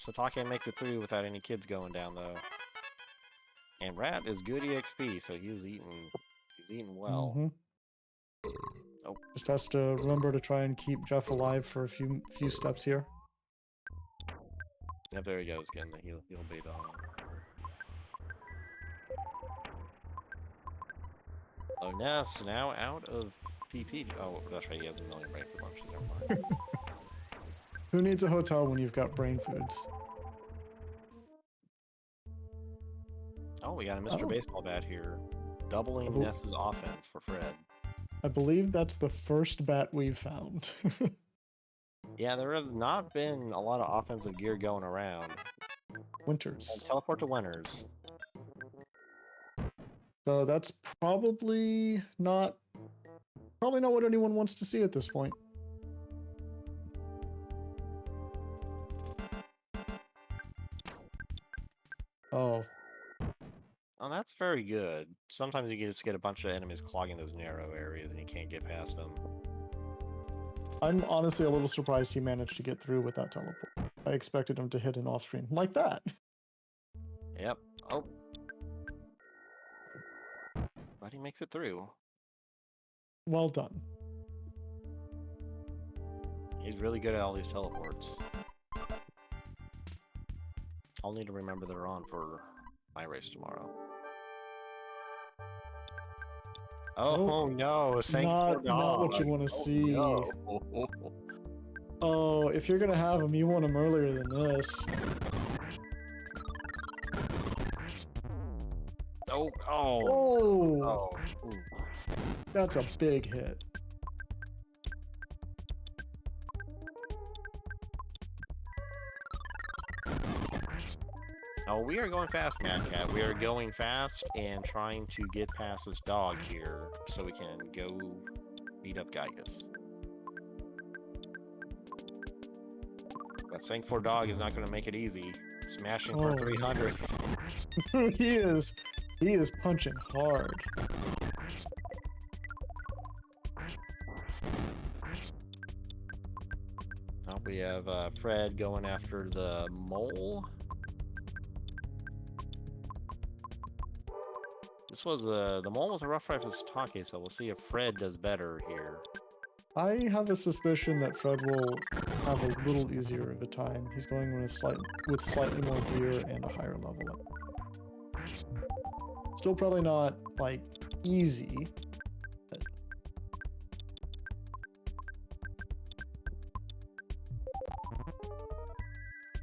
S1: Satake makes it through without any kids going down though. And Rat is good EXP, so he's eating well. Oh,
S2: Just has to remember to try and keep Jeff alive for a few steps here.
S1: yep, there he goes again. He'll be the. Oh, Ness now out of PP. Oh, that's right. He has a million brain food lunches. Never mind.
S2: Who needs a hotel when you've got brain foods?
S1: Oh, we got a Mr. Baseball bat here, doubling Ness's offense for Fred.
S2: I believe that's the first bat we've found.
S1: Yeah, there have not been a lot of offensive gear going around.
S2: Winters.
S1: And teleport to Winters.
S2: So that's probably not what anyone wants to see at this point. Oh.
S1: Oh, that's very good. Sometimes you can just get a bunch of enemies clogging those narrow areas and you can't get past them.
S2: I'm honestly a little surprised he managed to get through with that teleport. I expected him to hit an off-screen like that.
S1: Yep. Oh. But he makes it through.
S2: Well done.
S1: He's really good at all these teleports. I'll need to remember they're on for my race tomorrow. Oh no,
S2: not what you want to see.
S1: No.
S2: Oh, if you're gonna have him, you want him earlier than this.
S1: Oh.
S2: That's a big hit.
S1: Oh, we are going fast, Mad Cat. We are going fast and trying to get past this dog here so we can go beat up Gygus. But Sank for Dog is not going to make it easy. Smashing for 300.
S2: He is punching hard.
S1: Oh, we have Fred going after the mole. This was the mole was a rough ride for Sitake, so we'll see if Fred does better here.
S2: I have a suspicion that Fred will have a little easier of a time. He's going with slightly more gear and a higher level. Still probably not like easy. But...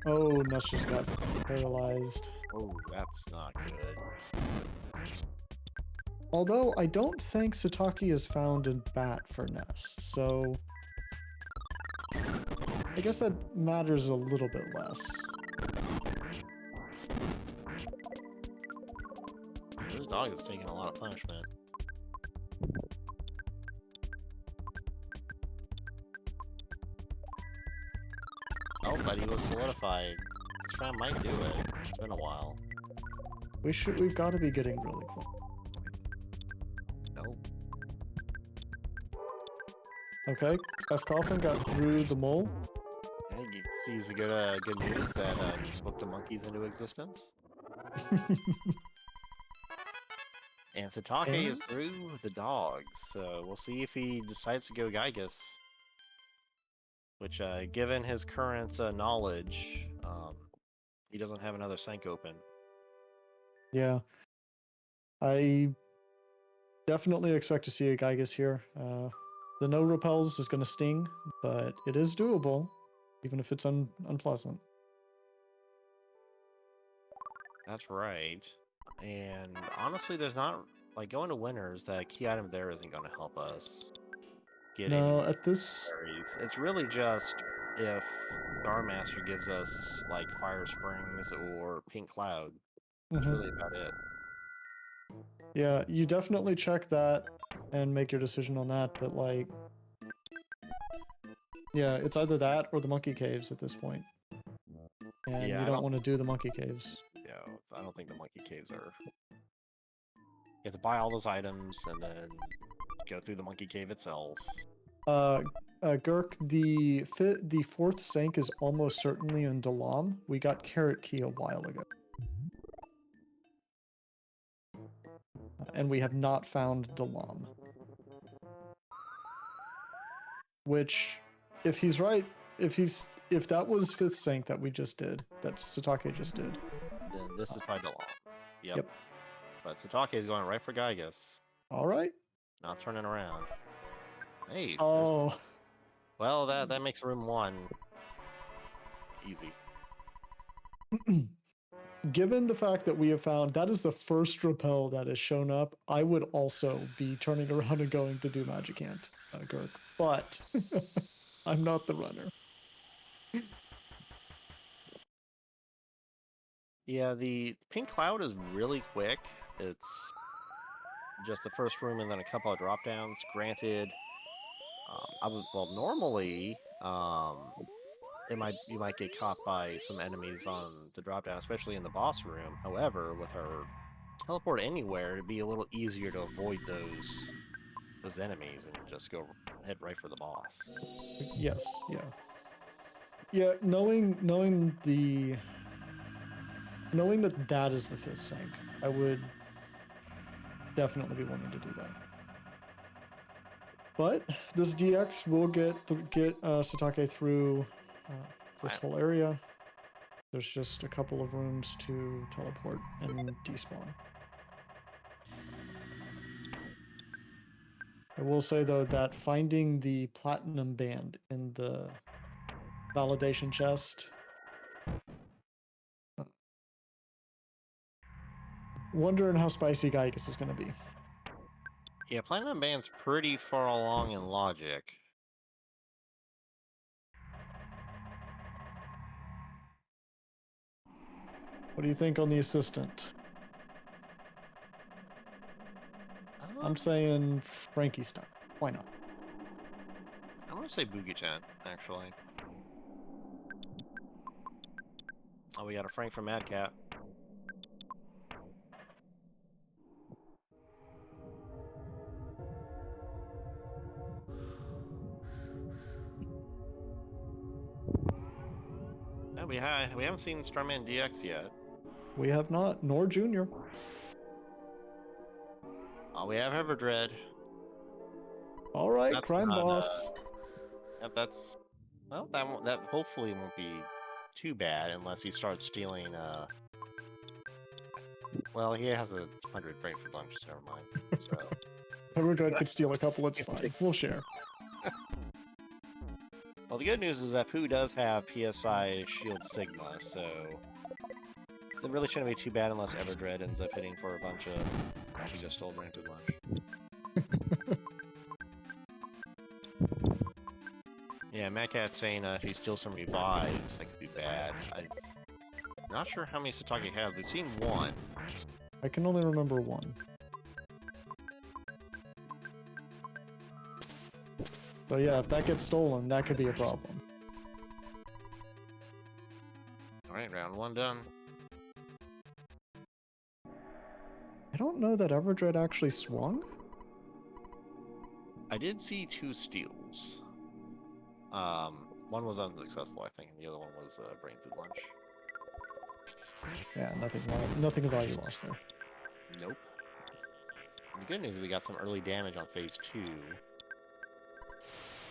S2: Oh, Nuss just got paralyzed.
S1: Oh, that's not good.
S2: Although I don't think Sitake has found a bat for Ness, so I guess that matters a little bit less.
S1: This dog is taking a lot of punishment. Oh, but he was solidified. This round might do it. It's been a while.
S2: We've got to be getting really close.
S1: Nope.
S2: Okay, fcoughlin got through the mole.
S1: Yeah, he sees the good news that he spoke the monkeys into existence. And Sitake is through the dogs, so we'll see if he decides to go Gygus. Which, given his current knowledge, he doesn't have another Sank open.
S2: Yeah. I definitely expect to see a Gygus here. The no repels is going to sting, but it is doable, even if it's unpleasant.
S1: That's right. And honestly, there's not, like, going to winners, that key item there isn't going to help us get any
S2: No,
S1: more
S2: at this...
S1: berries. It's really just if Starmaster gives us, like, Fire Springs or Pink Cloud. That's really about it.
S2: Yeah, you definitely check that and make your decision on that, but like... Yeah, it's either that or the monkey caves at this point. And
S1: Yeah,
S2: you don't want to do the monkey caves.
S1: Yeah, I don't think the monkey caves are... You have to buy all those items and then go through the monkey cave itself.
S2: Gurk, the fourth Sank is almost certainly in Dalam. We got Carrot Key a while ago. And we have not found Dalam. Which, if he's right, if that was fifth Sank that we just did, that Sitake just did,
S1: Then this is probably Belong.
S2: Yep.
S1: But Sitake is going right for Gygus.
S2: All right.
S1: Not turning around. Hey.
S2: Oh.
S1: Well, that makes room 1 easy.
S2: Given the fact that we have found that is the first repel that has shown up, I would also be turning around and going to do Magic Hand, Gurk. But I'm not the runner.
S1: Yeah, the Pink Cloud is really quick. It's just the first room and then a couple of drop downs. Granted, normally, you might get caught by some enemies on the drop down, especially in the boss room. However, with our teleport anywhere, it'd be a little easier to avoid those enemies and just head right for the boss.
S2: Yes, yeah. Yeah, knowing that that is the fifth Sank, I would definitely be wanting to do that. But this DX will get Sitake through this whole area. There's just a couple of rooms to teleport and despawn. I will say though that finding the platinum band in the validation chest, wondering how spicy Gygus is going to be.
S1: Yeah, Platinum Band's pretty far along in logic.
S2: What do you think on the assistant? I'm saying Frankie Stein. Why not?
S1: I'm gonna say Boogie-chan, actually. Oh, we got a Frank from Mad Cat. No, we haven't seen Starman DX yet.
S2: We have not, nor Junior.
S1: We have Everdread.
S2: All right,
S1: That's
S2: Crime
S1: not,
S2: Boss.
S1: Yep, that's well. That hopefully won't be too bad unless he starts stealing. Well, he has 100 brain for lunch. So never mind. So.
S2: Everdread could steal a couple, it's fine. We'll share.
S1: Well, the good news is that Pooh does have PSI Shield Sigma, so it really shouldn't be too bad unless Everdread ends up hitting for a bunch of. Oh, he just stole brain food lunch. Yeah, MatCat's saying if he steals some revives, that could be bad. I'm not sure how many Sitake has. We've seen one.
S2: I can only remember one. So yeah, if that gets stolen, that could be a problem.
S1: Alright, round 1 done.
S2: I don't know that Everdread actually swung.
S1: I did see 2 steals. One was unsuccessful, I think, and the other one was brain food lunch.
S2: Yeah, nothing of value lost there.
S1: Nope. The good news is we got some early damage on phase 2.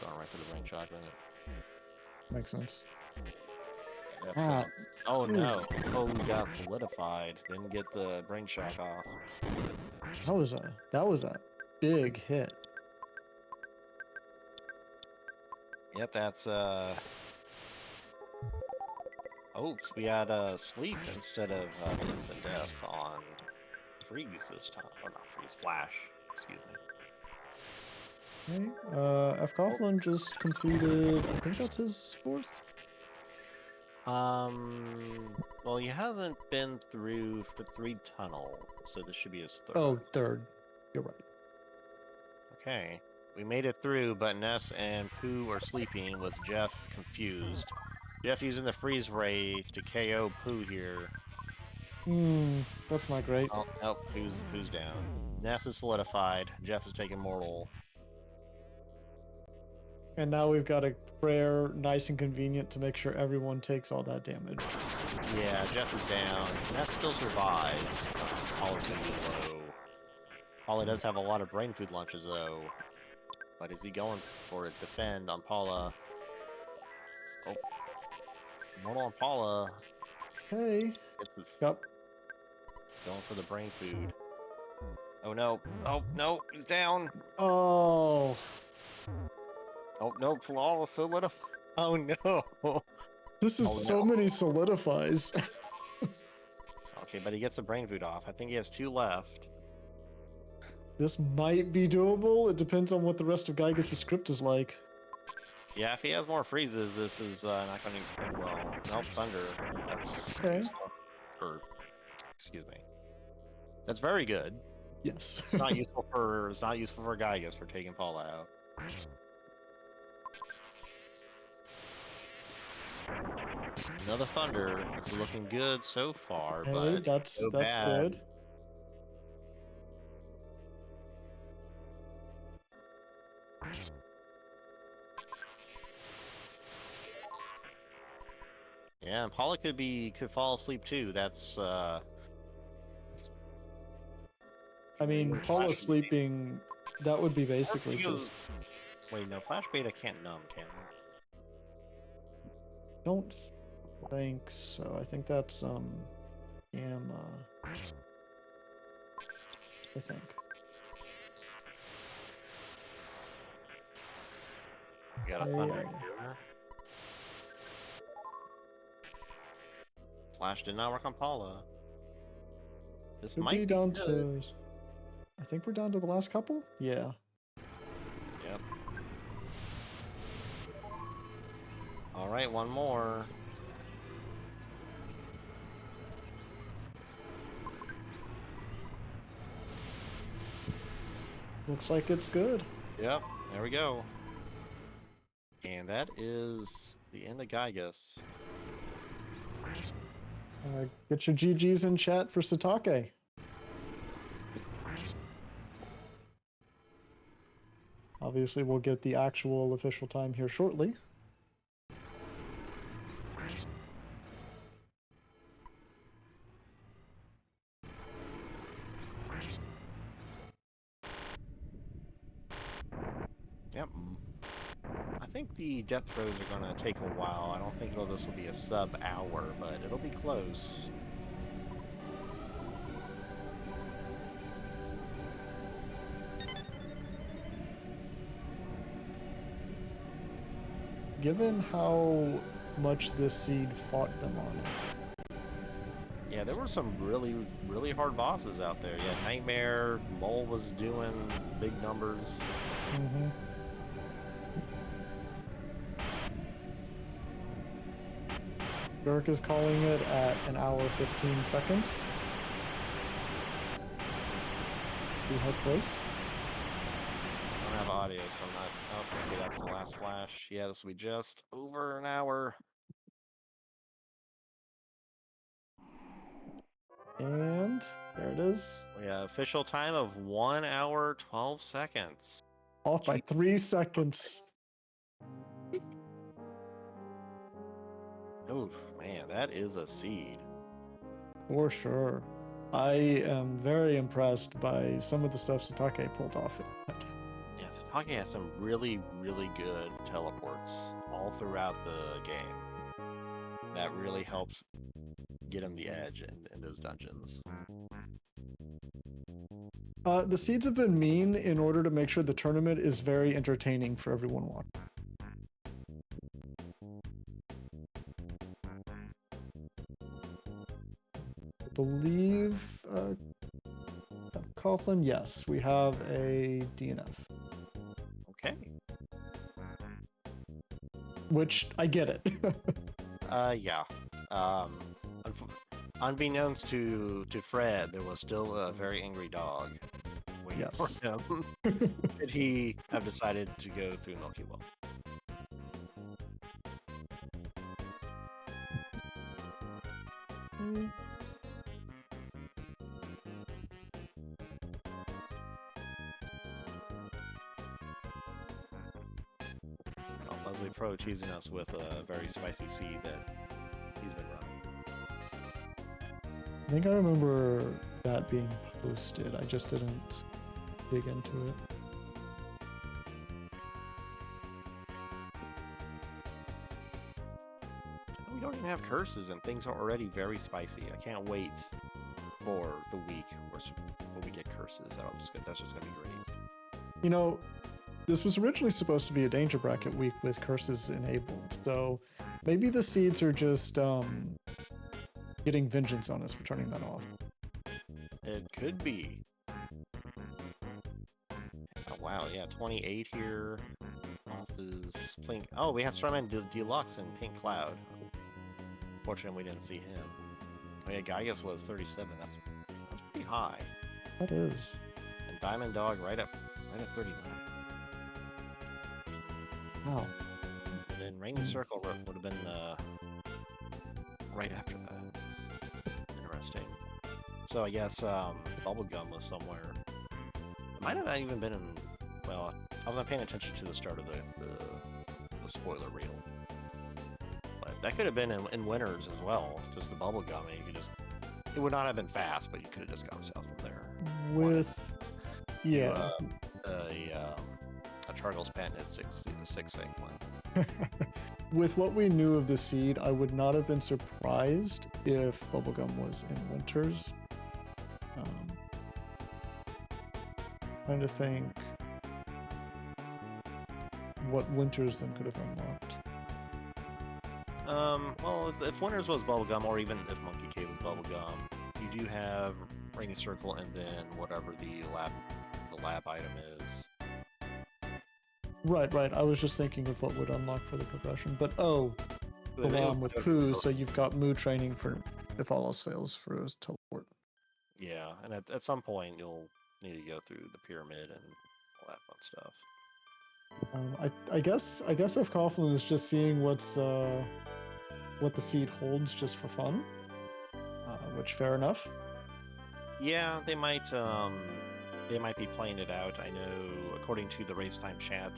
S1: Going right for the brain shock, isn't it?
S2: Makes sense.
S1: Yeah, that's oh no! Oh, we got solidified. Didn't get the brain shock off.
S2: That was a big hit.
S1: Yep, that's Oops, we had sleep instead of instant death on freeze this time. Or not freeze, flash. Excuse me.
S2: Okay. fcoughlin just completed. I think that's his 4th.
S1: Well, he hasn't been through for 3 tunnel, so this should be his 3rd.
S2: Oh, 3rd. You're right.
S1: Okay. We made it through, but Ness and Pooh are sleeping with Jeff confused. Jeff using the freeze ray to KO Pooh here.
S2: That's not great.
S1: Oh, nope, Pooh's down. Ness is solidified. Jeff is taking mortal.
S2: And now we've got a prayer, nice and convenient, to make sure everyone takes all that damage.
S1: Yeah, Jeff is down. Ness still survives. Paula's gonna be low. Paula does have a lot of brain food lunches, though. But is he going for a defend on Paula? Oh. Mortal on Paula.
S2: Hey.
S1: Gets the
S2: Yep.
S1: going for the brain food. Oh no. Oh no, he's down.
S2: Oh.
S1: Oh no, Paula solidified. Oh no.
S2: This is so many solidifies.
S1: Okay, but he gets the brain food off. I think he has 2 left.
S2: This might be doable. It depends on what the rest of Gygus' script is like.
S1: Yeah, if he has more freezes, this is not going to end well. Nope, Thunder. That's
S2: Okay.
S1: useful. Or, excuse me. That's very good.
S2: Yes.
S1: It's not useful for Gygus for taking Paula out. Another Thunder. It's looking good so far,
S2: Hey,
S1: but
S2: that's
S1: bad.
S2: good.
S1: Yeah, and Paula could fall asleep too. That's
S2: I mean, Paula sleeping, that would be basically just...
S1: Wait, no, Flash Beta can't numb, can it?
S2: Don't think so. I think that's Gamma. I think.
S1: You got a Thunder here. Flash did not work on Paula. This might be
S2: down
S1: good.
S2: to... I think we're down to the last couple? Yeah.
S1: Yep. Alright, one more.
S2: Looks like it's good.
S1: Yep, there we go. And that is the end of Gygus.
S2: Get your GGs in chat for Sitake. Obviously, we'll get the actual official time here shortly.
S1: the death throws are going to take a while. I don't think this will be a sub-hour, but it'll be close.
S2: Given how much this seed fought them on it.
S1: Yeah, there were some really, really hard bosses out there. Yeah, Nightmare, Mole was doing big numbers.
S2: Mm-hmm. Dirk is calling it at 1 hour 15 seconds. See how close?
S1: I don't have audio, so I'm not... Oh, okay, that's the last flash. Yeah, this will be just over an hour.
S2: And there it is.
S1: Yeah, official time of 1 hour 12 seconds.
S2: Off by 3 seconds.
S1: Oh, man, that is a seed.
S2: For sure. I am very impressed by some of the stuff Sitake pulled off.
S1: Yeah, Sitake has some really, really good teleports all throughout the game. That really helps get him the edge in those dungeons.
S2: The seeds have been mean in order to make sure the tournament is very entertaining for everyone watching. I believe Coughlin, yes, we have a DNF.
S1: Okay.
S2: Which I get it.
S1: Yeah. Unbeknownst to Fred, there was still a very angry dog waiting for
S2: Yes.
S1: him. Did he have decided to go through Milky Well? Oh, Leslie Pro teasing us with a very spicy seed that he's been running.
S2: I think I remember that being posted. I just didn't dig into it.
S1: We don't even have curses and things are already very spicy. I can't wait for the week where we get curses. That's just gonna be great.
S2: You know, this was originally supposed to be a danger bracket week with curses enabled, so maybe the seeds are just getting vengeance on us for turning that off.
S1: It could be. Oh, wow, yeah, 28 here. Bosses playing. Oh, we have Starman Deluxe and Pink Cloud. Fortunately, we didn't see him. Oh yeah, Gaius was 37. That's pretty high.
S2: That is.
S1: And Diamond Dog right at 39.
S2: Wow.
S1: And then Rainy Circle would have been right after that. Interesting. So I guess Bubblegum was somewhere. It might have even been in. Well, I wasn't paying attention to the start of the spoiler reel. But that could have been in Winners as well. Just the Bubblegum, and you could just. It would not have been fast, but you could have just gone south from there.
S2: With. Yeah.
S1: A Chargle's patented six one.
S2: With what we knew of the seed, I would not have been surprised if Bubblegum was in Winters. Trying to think what Winters then could have unlocked.
S1: Well, if Winners was Bubblegum, or even if Monkey Cave was Bubblegum, you do have Rainy Circle and then whatever the lab item is.
S2: Right. I was just thinking of what would unlock for the progression. But the Lamb with Pooh, so you've got Moo training for if all else fails for his teleport.
S1: Yeah, and at some point you'll need to go through the pyramid and all that fun stuff.
S2: I guess if Coughlin is just seeing what the seed holds just for fun, which fair enough.
S1: Yeah, they might be playing it out. I know, according to the race time chat,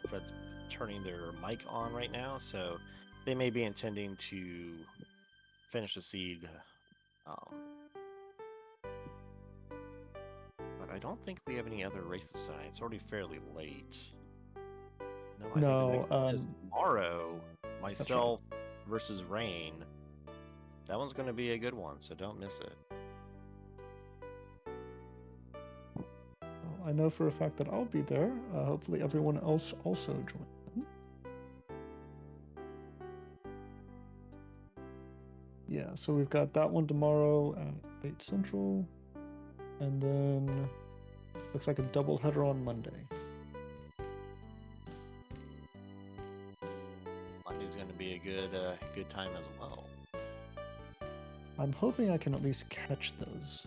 S1: Fred's turning their mic on right now, so they may be intending to finish the seed. But I don't think we have any other races tonight. It's already fairly late. No, I think the
S2: No,
S1: next one is tomorrow.
S2: right.
S1: Myself versus Rain. That one's going to be a good one, so don't miss it.
S2: Well, I know for a fact that I'll be there. Hopefully everyone else also joins. Yeah, so we've got that one tomorrow at 8 Central. And then looks like a double header on Monday.
S1: Monday's going to be a good time as well.
S2: I'm hoping I can at least catch those.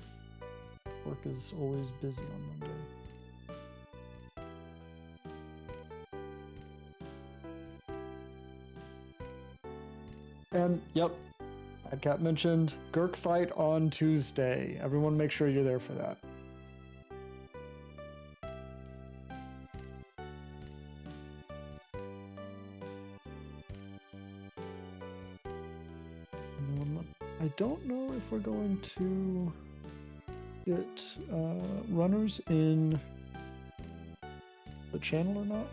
S2: Work is always busy on Monday. And yep, Cat mentioned Gurk fight on Tuesday. Everyone make sure you're there for that. I don't know if we're going to get runners in the channel or not.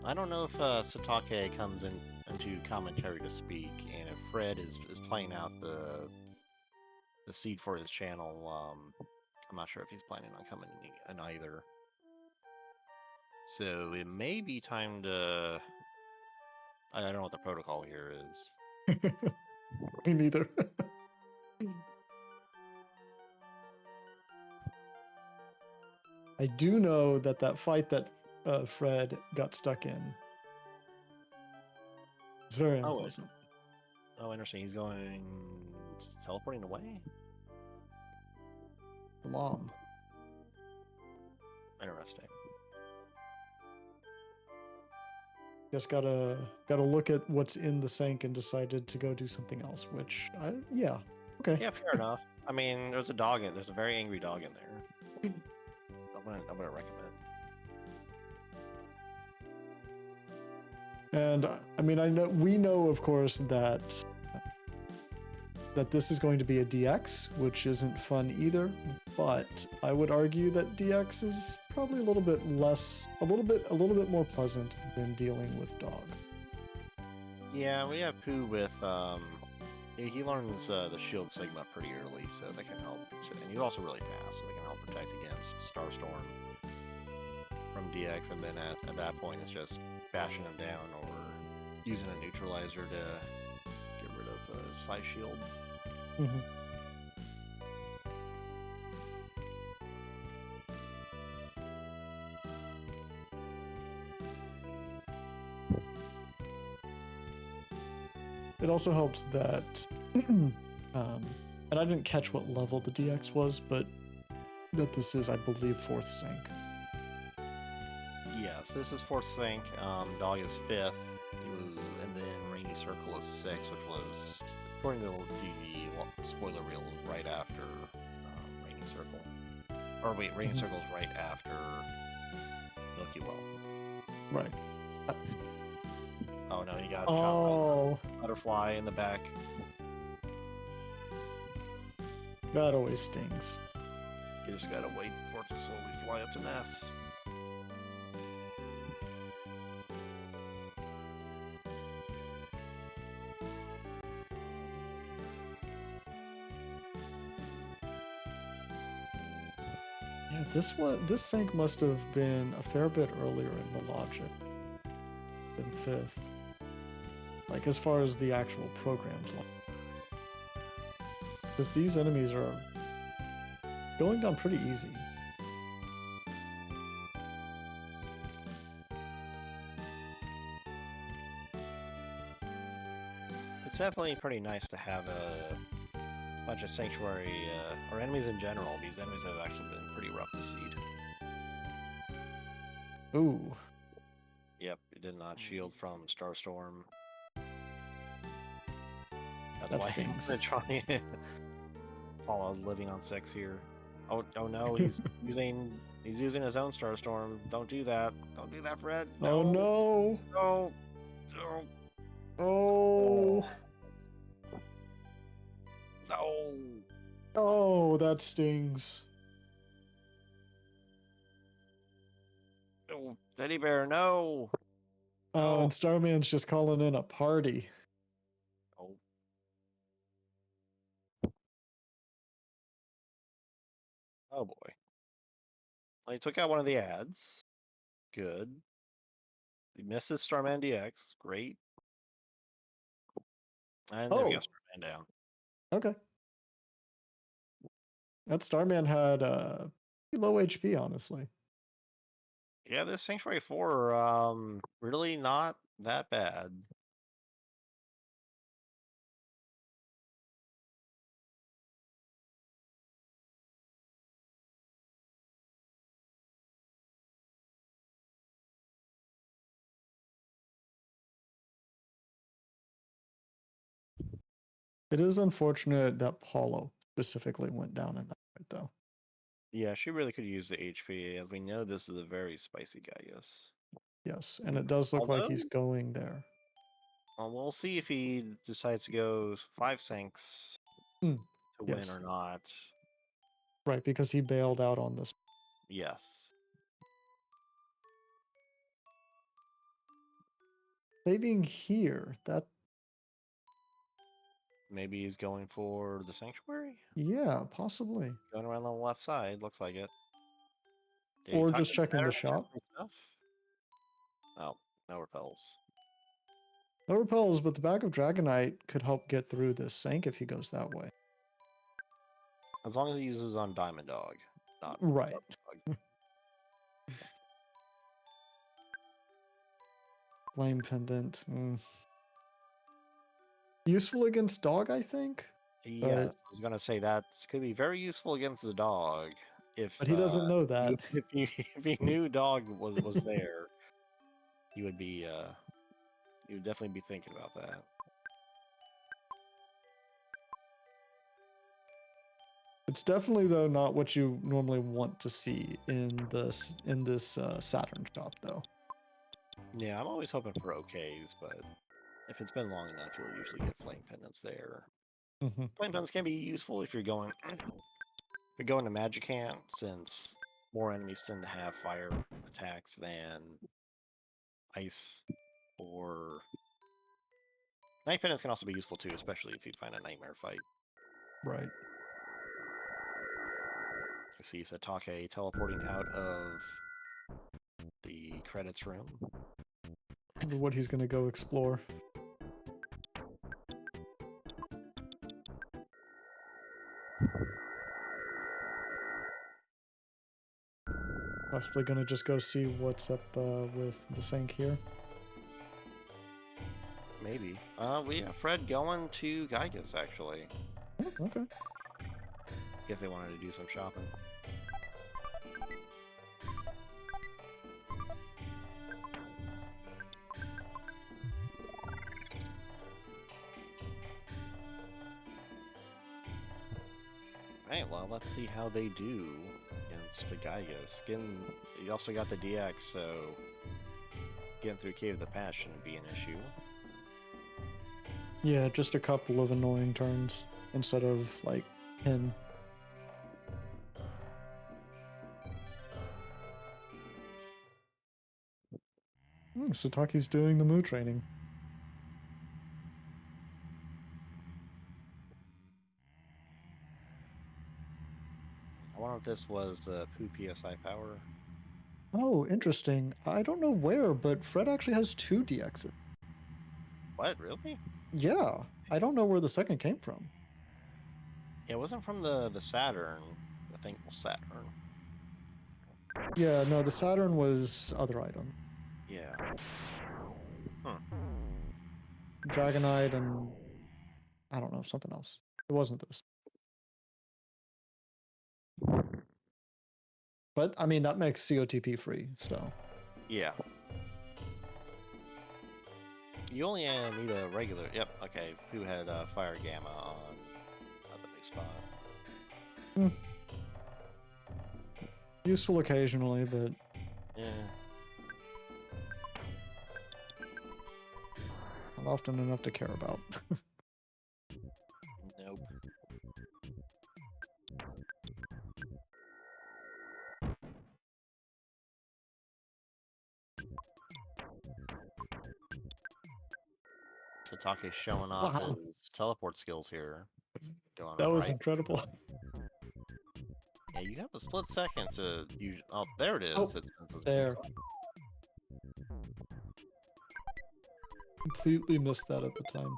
S1: I don't know if Sitake comes into commentary to speak, and if Fred is playing out the seed for his channel. I'm not sure if he's planning on coming in either. So it may be time to. I don't know what the protocol here is.
S2: Me neither. I do know that fight that Fred got stuck in. It's very unpleasant.
S1: Oh, interesting. He's teleporting away?
S2: Mom.
S1: Interesting.
S2: Just gotta look at what's in the sink and decided to go do something else, which yeah. Okay.
S1: Yeah, fair enough. I mean, there's a very angry dog in there. I wouldn't recommend.
S2: And I mean, we know, of course, that this is going to be a DX, which isn't fun either. But I would argue that DX is probably a little bit more pleasant than dealing with dog.
S1: Yeah, we have Pooh with he learns the Shield Sigma pretty early, so that can help. And he's also really fast, so we can help protect against Starstorm from DX. And then at that point, it's just bashing him down or using a neutralizer to get rid of Side Shield.
S2: Mm-hmm. It also helps that, and I didn't catch what level the DX was, but that this is, I believe, 4th sync.
S1: Yes, this is 4th sync. Dog is 5th. And then Rainy Circle is 6th, which was, according to the spoiler reel, right after Rainy Circle. Or wait, Rainy Circle is right after Milky Well.
S2: Right.
S1: Oh no, you got a butterfly in the back.
S2: That always stings.
S1: You just gotta wait for it to slowly fly up to Ness.
S2: Yeah, this sync must have been a fair bit earlier in the logic than 5th. Like, as far as the actual programs like. Because these enemies are going down pretty easy.
S1: It's definitely pretty nice to have a bunch of Sanctuary, or enemies in general. These enemies have actually been pretty rough to seed.
S2: Ooh.
S1: Yep, it did not shield from Starstorm.
S2: That stings.
S1: I'm trying Paula living on 6 here. Oh no, he's using his own Starstorm. Don't do that. Don't do that, Fred. No.
S2: Oh no.
S1: No. No.
S2: Oh.
S1: No.
S2: Oh, that stings.
S1: No, teddy bear, no.
S2: Oh,
S1: No.
S2: and Starman's just calling in a party.
S1: Oh, oh boy. Well, he took out one of the ads. Good. He misses Starman DX. Great. And there we go,
S2: Oh,
S1: Starman down.
S2: okay. That Starman had pretty low HP, honestly.
S1: Yeah, this Sanctuary 4, really not that bad.
S2: It is unfortunate that Paulo specifically went down in that fight, though.
S1: Yeah, she really could use the HP, as we know this is a very spicy guy, yes.
S2: Yes, and it does look like he's
S1: Although,
S2: going there.
S1: we'll see if he decides to go 5 sinks
S2: Mm,
S1: to win
S2: yes,
S1: or not.
S2: right, because he bailed out on this.
S1: Yes.
S2: Saving here, that,
S1: Maybe he's going for the Sanctuary?
S2: yeah, possibly.
S1: Going around on the left side, looks like it. Did he
S2: Or
S1: talk
S2: just
S1: to
S2: checking the
S1: better
S2: shop.
S1: stuff? Oh, no repels.
S2: No repels, but the back of Dragonite could help get through this sink if he goes that way.
S1: As long as he uses on Diamond Dog, not
S2: Right.
S1: Garbage Dog.
S2: Flame Pendant. Useful against dog, I think.
S1: Yes, I was gonna say that could be very useful against the dog if
S2: But he doesn't know that.
S1: if he knew dog was there, he would be he would definitely be thinking about that.
S2: It's definitely though not what you normally want to see in this Saturn shop though.
S1: Yeah, I'm always hoping for OKs, but if it's been long enough, you'll usually get flame pendants there.
S2: Hmm.
S1: Flame pendants can be useful if you're going to Magic Hand, since more enemies tend to have fire attacks than ice or night pendants can also be useful too, especially if you find a nightmare fight.
S2: Right.
S1: I see Sitake teleporting out of the credits room.
S2: Wonder what he's gonna go explore. Possibly gonna just go see what's up with the sink here.
S1: Maybe. We have Fred going to Gygas, actually.
S2: Oh, okay.
S1: Guess they wanted to do some shopping. Right, well, let's see how they do against the Gygas. You also got the DX, so getting through Cave of the Past shouldn't be an issue.
S2: Yeah, just a couple of annoying turns instead of like 10. Sataki's doing the Moo training.
S1: I wonder if this was the Poo PSI power.
S2: Oh, interesting. I don't know where, but Fred actually has 2 DXs.
S1: What, really?
S2: Yeah, I don't know where the second came from.
S1: Yeah, it wasn't from the Saturn. I think well, Saturn.
S2: Yeah, no, the Saturn was other item.
S1: Yeah. Hmm.
S2: Dragonite and I don't know, something else. It wasn't this. But I mean, that makes COTP free, so.
S1: Yeah. You only need a regular. Yep. Okay. Who had Fire Gamma on the big spot?
S2: Hmm. Useful occasionally, but
S1: Yeah.
S2: not often enough to care about.
S1: Nope. Satake showing off
S2: Wow.
S1: his teleport skills here. Going
S2: That was
S1: right.
S2: incredible.
S1: Yeah, you have a split second to use. Oh, there it is.
S2: Oh,
S1: It's
S2: there. Completely missed that at the time.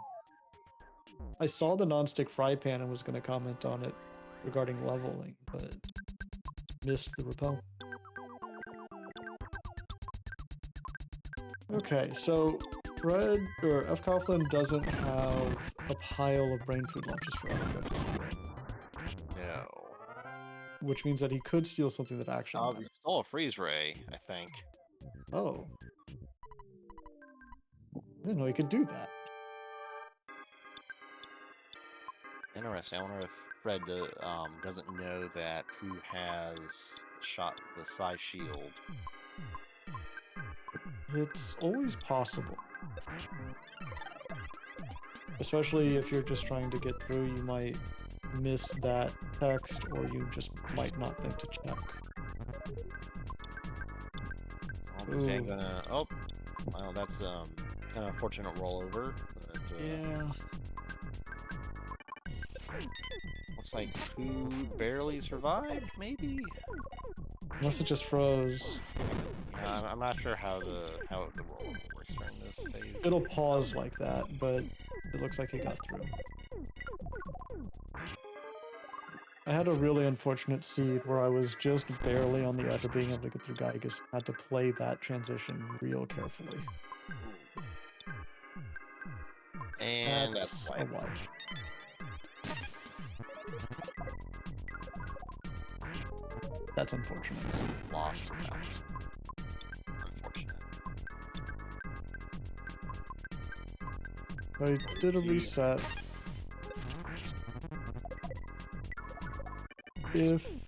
S2: I saw the nonstick fry pan and was going to comment on it regarding leveling, but missed the repel. Okay, so Red or fcoughlin doesn't have a pile of brain food launches for Echo to steal,
S1: No.
S2: which means that he could steal something that actually
S1: Oh, he
S2: matters.
S1: stole a freeze ray, I think.
S2: Oh, I didn't know he could do that.
S1: Interesting. I wonder if Fred doesn't know that who has shot the size shield.
S2: It's always possible. Especially if you're just trying to get through, you might miss that text or you just might not think to check.
S1: Oh, this guy gonna. Oh, well, that's kind of unfortunate rollover. But,
S2: Yeah.
S1: looks like Pooh barely survived, maybe.
S2: Unless it just froze.
S1: Yeah, I'm not sure how the rollover works during this phase.
S2: It'll pause like that, but it looks like he got through. I had a really unfortunate seed where I was just barely on the edge of being able to get through Geigus. Had to play that transition real carefully.
S1: And
S2: That's a wipe. That's unfortunate.
S1: Lost that. Unfortunate.
S2: I did a reset. If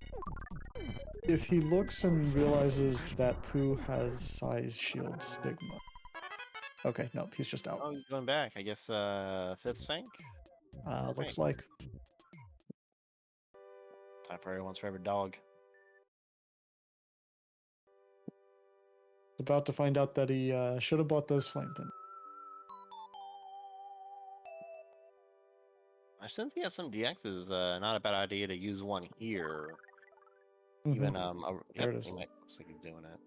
S2: he looks and realizes that Pooh has size shield stigma. Okay, nope, he's just out.
S1: Oh, he's going back. I guess fifth sync?
S2: Looks like.
S1: Time for everyone's favorite dog.
S2: About to find out that he should have bought those flame pins.
S1: Since he has some DXs, not a bad idea to use one here.
S2: Mm-hmm.
S1: Even
S2: There
S1: yep,
S2: it is.
S1: looks like he's doing it.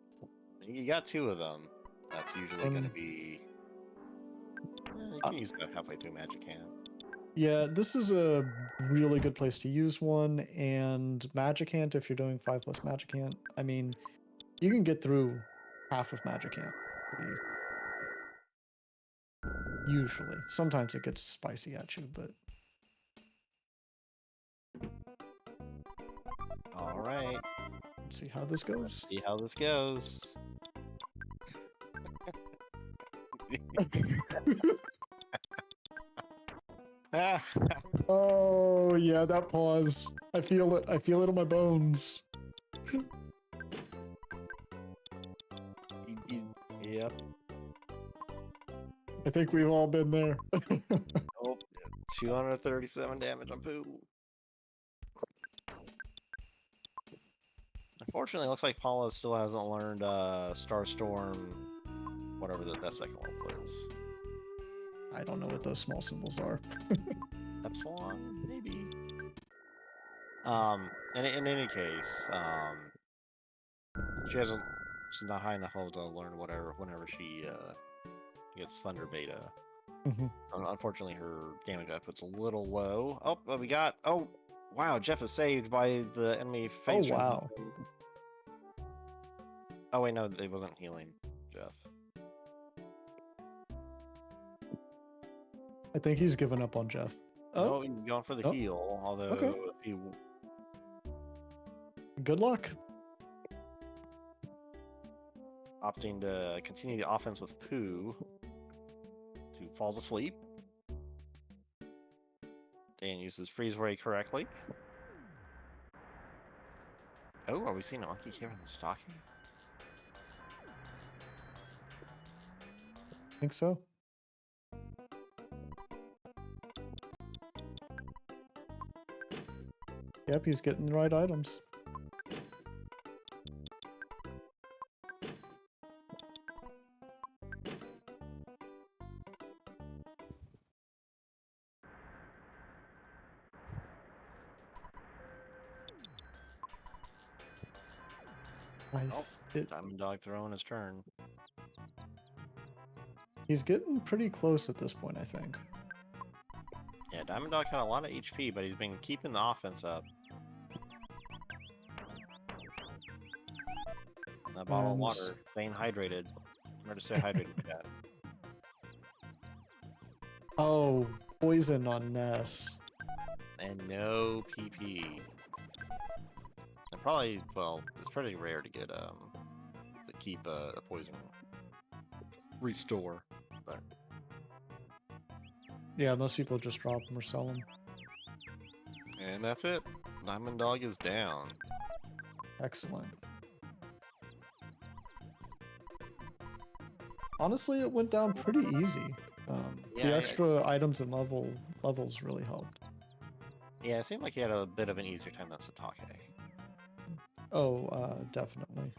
S1: You got two of them. That's usually going to be. You can use that halfway through Magic Hand.
S2: Yeah, this is a really good place to use one, and Magic Hand if you're doing 5+ Magic Hand. I mean, you can get through half of Magic Hand pretty easy. Usually. Sometimes it gets spicy at you, but.
S1: All right.
S2: Let's see how this goes.
S1: Let's see how this goes.
S2: Oh yeah, that pause. I feel it. I feel it in my bones.
S1: Yep.
S2: I think we've all been there.
S1: Oh, 237 damage on Pooh. Unfortunately, it looks like Paula still hasn't learned Starstorm, whatever that second one was.
S2: I don't know what those small symbols are.
S1: Epsilon, maybe. In any case, she's not high enough level to learn whenever she gets Thunder Beta.
S2: Mm-hmm.
S1: Unfortunately, her damage output's a little low. Oh, but we got. Oh, wow! Jeff is saved by the enemy phase.
S2: Oh wow!
S1: Oh wait, no, it wasn't healing, Jeff.
S2: I think he's given up on Jeff.
S1: Oh, he's going for the heal. Although,
S2: okay. Good luck.
S1: Opting to continue the offense with Pooh, who falls asleep. Dan uses Freeze Ray correctly. Oh, are we seeing a monkey here in the stocking?
S2: I think so. Yep, he's getting the right items.
S1: Oh, Diamond Dog throwing his turn.
S2: He's getting pretty close at this point, I think.
S1: Yeah, Diamond Dog had a lot of HP, but he's been keeping the offense up. That bottle of
S2: And
S1: water, staying hydrated. Remember to stay hydrated, chat.
S2: oh, poison on Ness.
S1: And no PP. And probably, well, it's pretty rare to get to keep a poison restore, but
S2: Yeah, most people just drop them or sell them.
S1: and that's it. Diamond Dog is down.
S2: Excellent. Honestly, it went down pretty easy.
S1: Yeah,
S2: the extra items and levels really helped.
S1: Yeah, it seemed like he had a bit of an easier time than Sitake.
S2: Oh, definitely.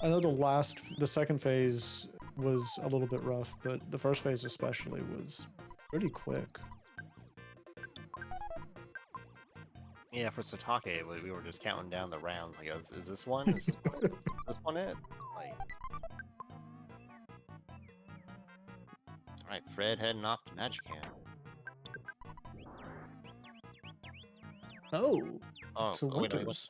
S2: I know the second phase was a little bit rough, but the first phase especially was pretty quick.
S1: Yeah, for Sitake, we were just counting down the rounds. Like, is this one? Is this one it? Like, all right, Fred heading off to Magic Hand.
S2: Oh,
S1: Oh,
S2: to
S1: wait, no, he went
S2: Winters.
S1: to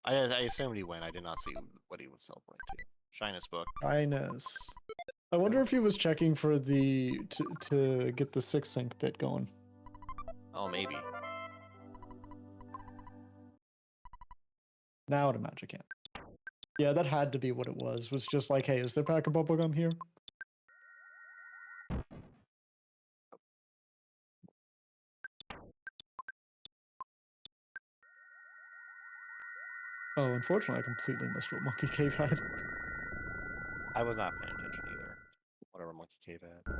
S1: Winners. I assumed he went. I did not see what he was teleporting to. Shyness book.
S2: Highness. I wonder if he was checking for the to get the 6 sync bit going.
S1: Oh, maybe.
S2: Now to Magic Hand. Yeah, that had to be what it was. Was just like, hey, is there pack of bubblegum here? Oh, unfortunately, I completely missed what Monkey Cave had.
S1: I was not paying attention either. Whatever Monkey Cave had.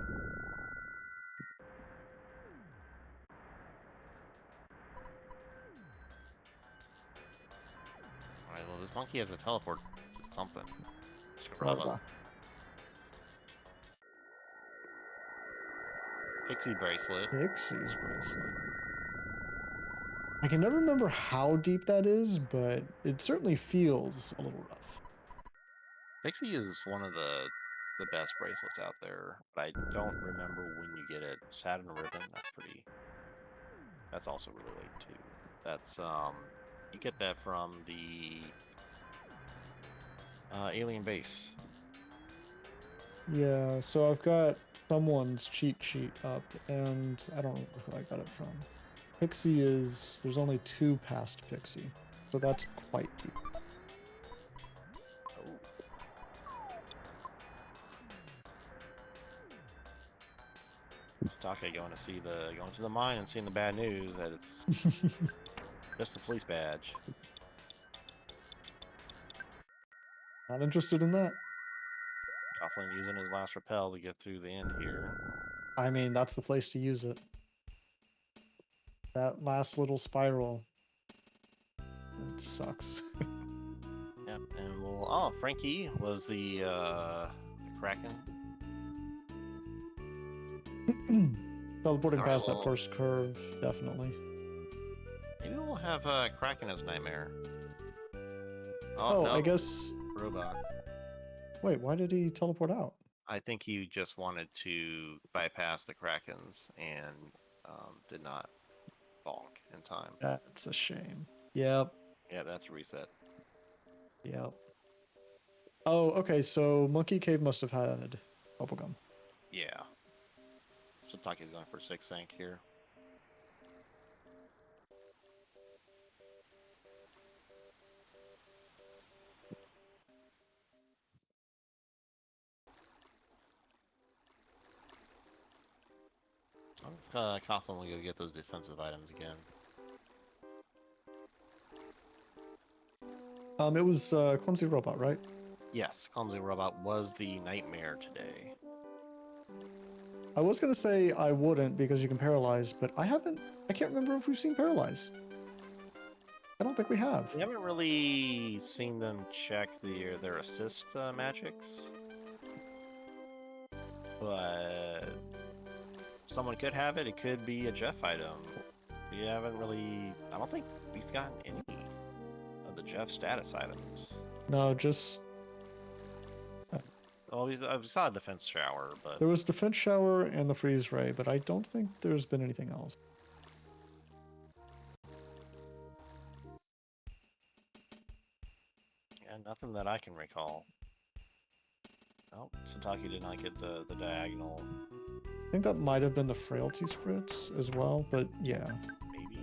S1: Alright, well, this monkey has a teleport to something. Scrabble. Pixie bracelet.
S2: Pixie's bracelet. I can never remember how deep that is, but it certainly feels a little rough.
S1: Pixie is one of the best bracelets out there, but I don't remember when you get it. Saturn ribbon, that's also really late too. That's you get that from the alien base.
S2: Yeah, so I've got someone's cheat sheet up, and I don't remember who I got it from. Pixie there's only 2 past Pixie, so that's quite deep.
S1: Sitake going to the mine and seeing the bad news that it's just the police badge.
S2: Not interested in that.
S1: Coughlin using his last rappel to get through the end here.
S2: I mean, that's the place to use it. That last little spiral. It sucks.
S1: Yep, and Frankie was the Kraken.
S2: Teleporting
S1: All right,
S2: past that
S1: well,
S2: first curve, definitely.
S1: maybe we'll have Kraken as Nightmare.
S2: Oh,
S1: no,
S2: I guess.
S1: Robot.
S2: Wait, why did he teleport out?
S1: I think he just wanted to bypass the Krakens and did not bonk in time.
S2: That's a shame. Yep.
S1: Yeah, that's a reset.
S2: Yep. Oh, okay, so Monkey Cave must have had bubblegum.
S1: Yeah. Sitake's going for 6 sync here. Coughlin will go get those defensive items again.
S2: It was Clumsy Robot, right?
S1: Yes, Clumsy Robot was the Nightmare today.
S2: I was gonna say I wouldn't because you can paralyze, but I can't remember if we've seen paralyze. I don't think we have.
S1: We haven't really seen them check their assist magics, but someone could have it. It could be a Jeff item. We haven't really... I don't think we've gotten any of the Jeff status items.
S2: No, just
S1: Well, we saw a defense shower, but...
S2: there was defense shower and the freeze ray, but I don't think there's been anything else.
S1: Yeah, nothing that I can recall. Oh, Sitake did not get the diagonal.
S2: I think that might have been the frailty spritz as well, but yeah.
S1: Maybe.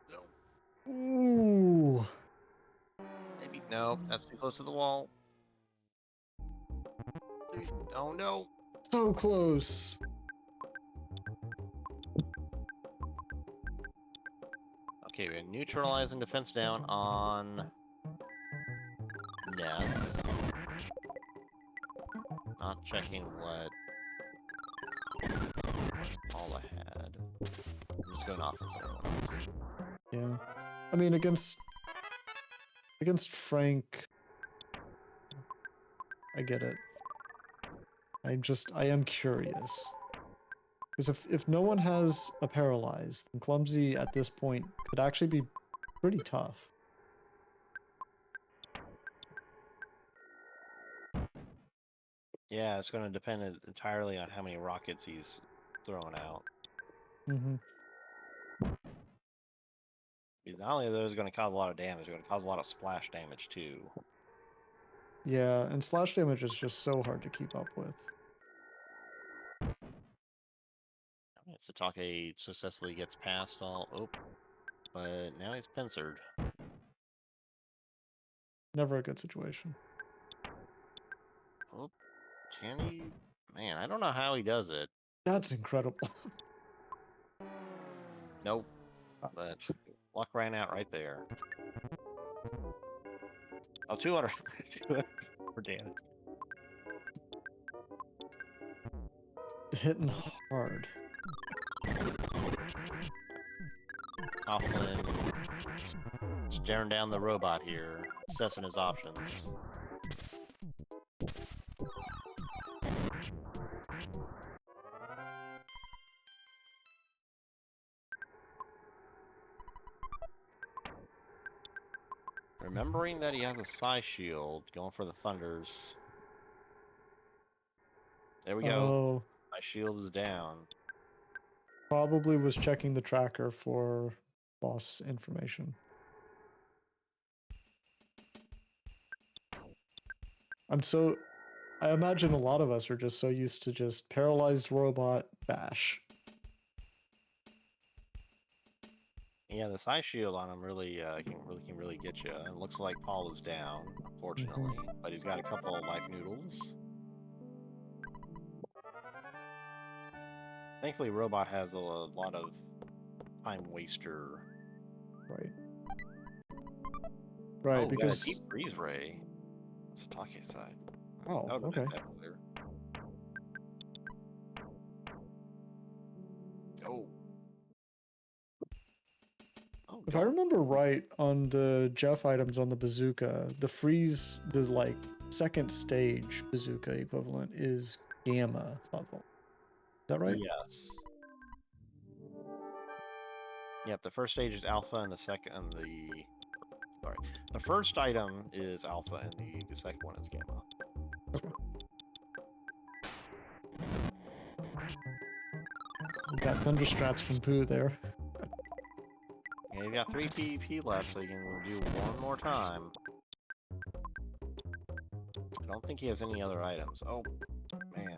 S1: No.
S2: Ooh.
S1: Maybe. No, that's too close to the wall. Oh no.
S2: So close.
S1: Okay, we're neutralizing defense down on Ness. Not checking what Paula had. I'm just going offense on everyone else.
S2: Yeah. I mean, against Frank, I get it. I am curious. Because if no one has a paralyzed, then Clumsy at this point could actually be pretty tough.
S1: Yeah, it's going to depend entirely on how many rockets he's throwing out.
S2: Mm-hmm.
S1: Because not only are those going to cause a lot of damage, they're going to cause a lot of splash damage too.
S2: Yeah, and splash damage is just so hard to keep up with.
S1: Sitake successfully gets past all. Oh, but now he's pincered.
S2: Never a good situation.
S1: Oh, can he? Man, I don't know how he does it.
S2: That's incredible.
S1: Nope. But luck ran out right there. Oh, 200 for damage.
S2: Hitting hard.
S1: Coughlin staring down the robot here, assessing his options. Remembering that he has a psi shield, going for the thunders. There we go.
S2: Oh,
S1: My shield is down.
S2: probably was checking the tracker for boss information. I imagine a lot of us are just so used to just paralyzed robot bash.
S1: Yeah, the psi shield on him really can really get you. And it looks like Paul is down, unfortunately, but he's got a couple of life noodles. Thankfully, Robot has a lot of time waster.
S2: Right. Right,
S1: Oh,
S2: because
S1: we got a deep freeze ray. That's Sitake's side.
S2: oh,
S1: That would've been
S2: okay.
S1: nice to have earlier. Oh. Oh,
S2: If I remember right, on the Jeff items on the bazooka, the freeze, the like second stage bazooka equivalent is Gamma level. Is that right?
S1: Yes. Yep, the first stage is alpha, and the second, and the first item is alpha, and the second one is gamma.
S2: Okay. We got Thunder Strats from Pooh there.
S1: Yeah, he's got 3 PvP left, so he can do one more time. I don't think he has any other items. Oh, man.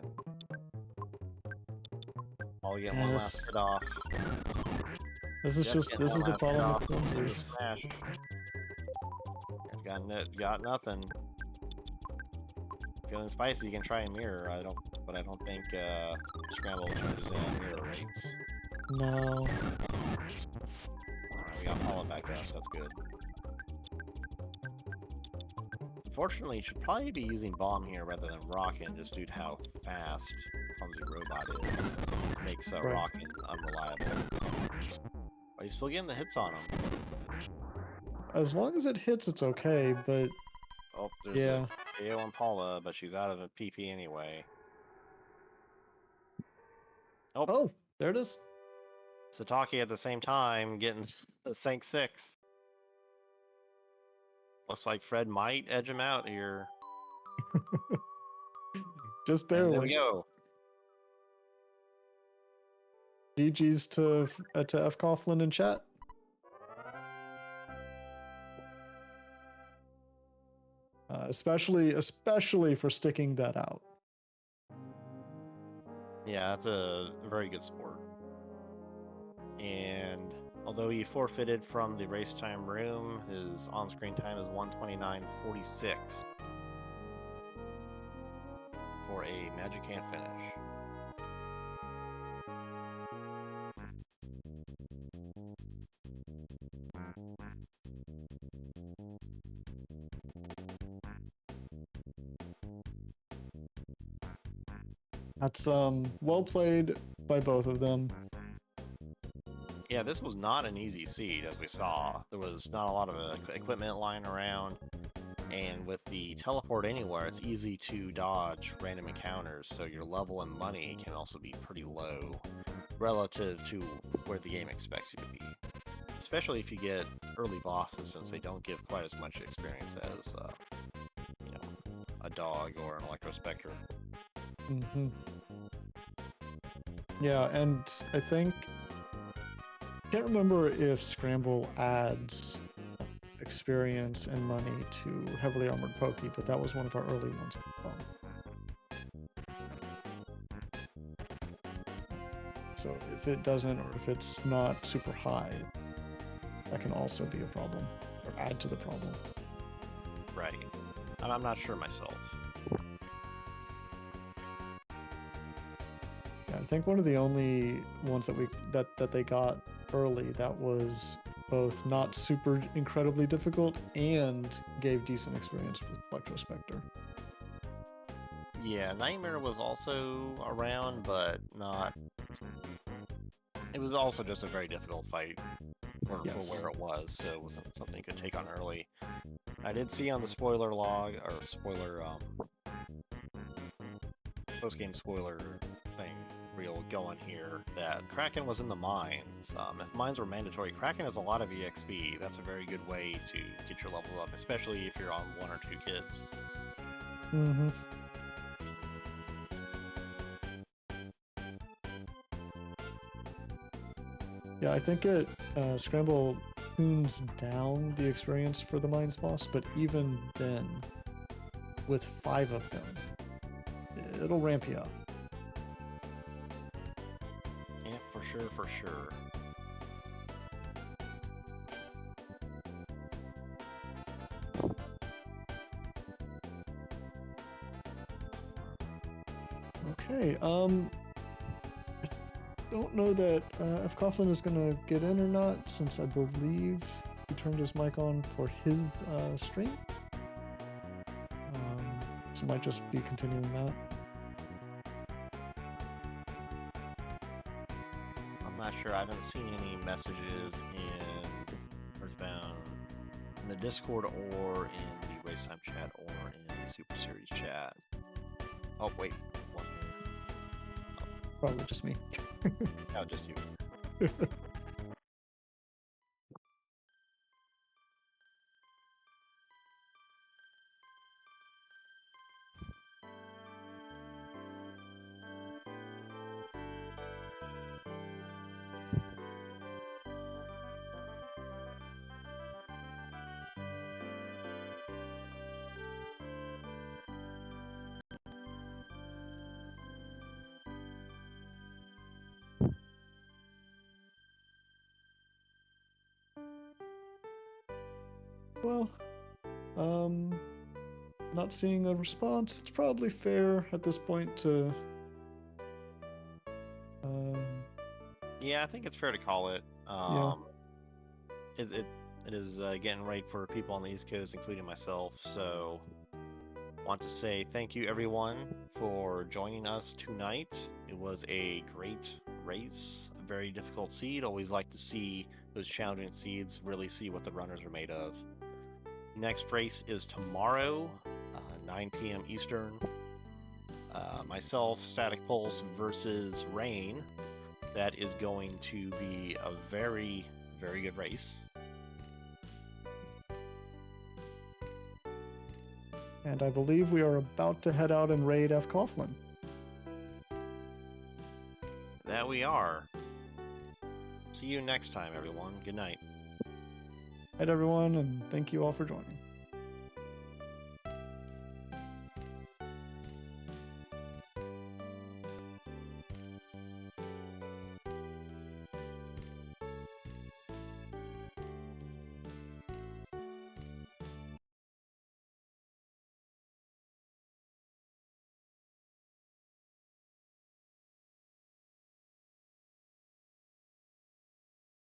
S1: I'll get one last hit off.
S2: This is the problem with Clumsy.
S1: Smash. Got nothing. Feeling spicy, you can try and mirror. But I don't think Scramble changes in mirror rates.
S2: No.
S1: Alright, we got Paula back up. That's good. Unfortunately, you should probably be using Bomb here rather than Rocket, just due to how fast Clumsy Robot is. It makes
S2: Right.
S1: Rocket unreliable. But he's still getting the hits on him.
S2: As long as it hits, it's okay, but
S1: Oh, there's
S2: yeah.
S1: KO on Paula, but she's out of a PP anyway.
S2: Oh, there it is.
S1: Sitake at the same time getting the Sank 6. Looks like Fred might edge him out here.
S2: Just
S1: And
S2: barely.
S1: there we go.
S2: GG's to fcoughlin in chat. Especially for sticking that out.
S1: Yeah, that's a very good sport. And although he forfeited from the race time room, his on-screen time is 1:29:46 for a Magic Hand finish.
S2: That's well played by both of them.
S1: Yeah, this was not an easy seed, as we saw. There was not a lot of equipment lying around, and with the teleport anywhere, it's easy to dodge random encounters, so your level and money can also be pretty low relative to where the game expects you to be. Especially if you get early bosses, since they don't give quite as much experience as, you know, a dog or an Electrospectre.
S2: Mm-hmm. Yeah, and I can't remember if Scramble adds experience and money to heavily armored Pokey, but that was one of our early ones as well. So if it doesn't, or if it's not super high, that can also be a problem, or add to the problem.
S1: Right. I'm not sure myself.
S2: Yeah, I think one of the only ones that they got early that was both not super incredibly difficult and gave decent experience with Electrospectre.
S1: Yeah, Nightmare was also around, but not. It was also just a very difficult fight for where it was, so it wasn't something you could take on early. I did see on the spoiler log, or spoiler, post-game spoiler thing reel going here, that Kraken was in the mines. If mines were mandatory, Kraken has a lot of EXP. That's a very good way to get your level up, especially if you're on 1 or 2 kids.
S2: Mm-hmm. Yeah, I think Scramble tunes down the experience for the mines boss, but even then, with 5 of them, it'll ramp you up.
S1: Yeah, for sure, for sure.
S2: Okay, I don't know that fcoughlin is gonna get in or not, since I believe he turned his mic on for his stream. So might just be continuing that.
S1: I'm not sure. I haven't seen any messages in Earthbound in the Discord or in the Race Time chat or in the Super Series chat. Oh, wait. One more.
S2: Probably just me.
S1: No, just you.
S2: Well, not seeing a response. It's probably fair at this point to.
S1: Yeah, I think it's fair to call it.
S2: Yeah.
S1: It is getting late for people on the East Coast, including myself. So, want to say thank you everyone for joining us tonight. It was a great race, a very difficult seed. Always like to see those challenging seeds, really see what the runners are made of. Next race is tomorrow, 9 p.m. Eastern. Myself, Static Pulse versus Rain. That is going to be a very, very good race.
S2: And I believe we are about to head out and raid fcoughlin.
S1: That we are. See you next time, everyone. Good night.
S2: Night, everyone, and thank you all for joining.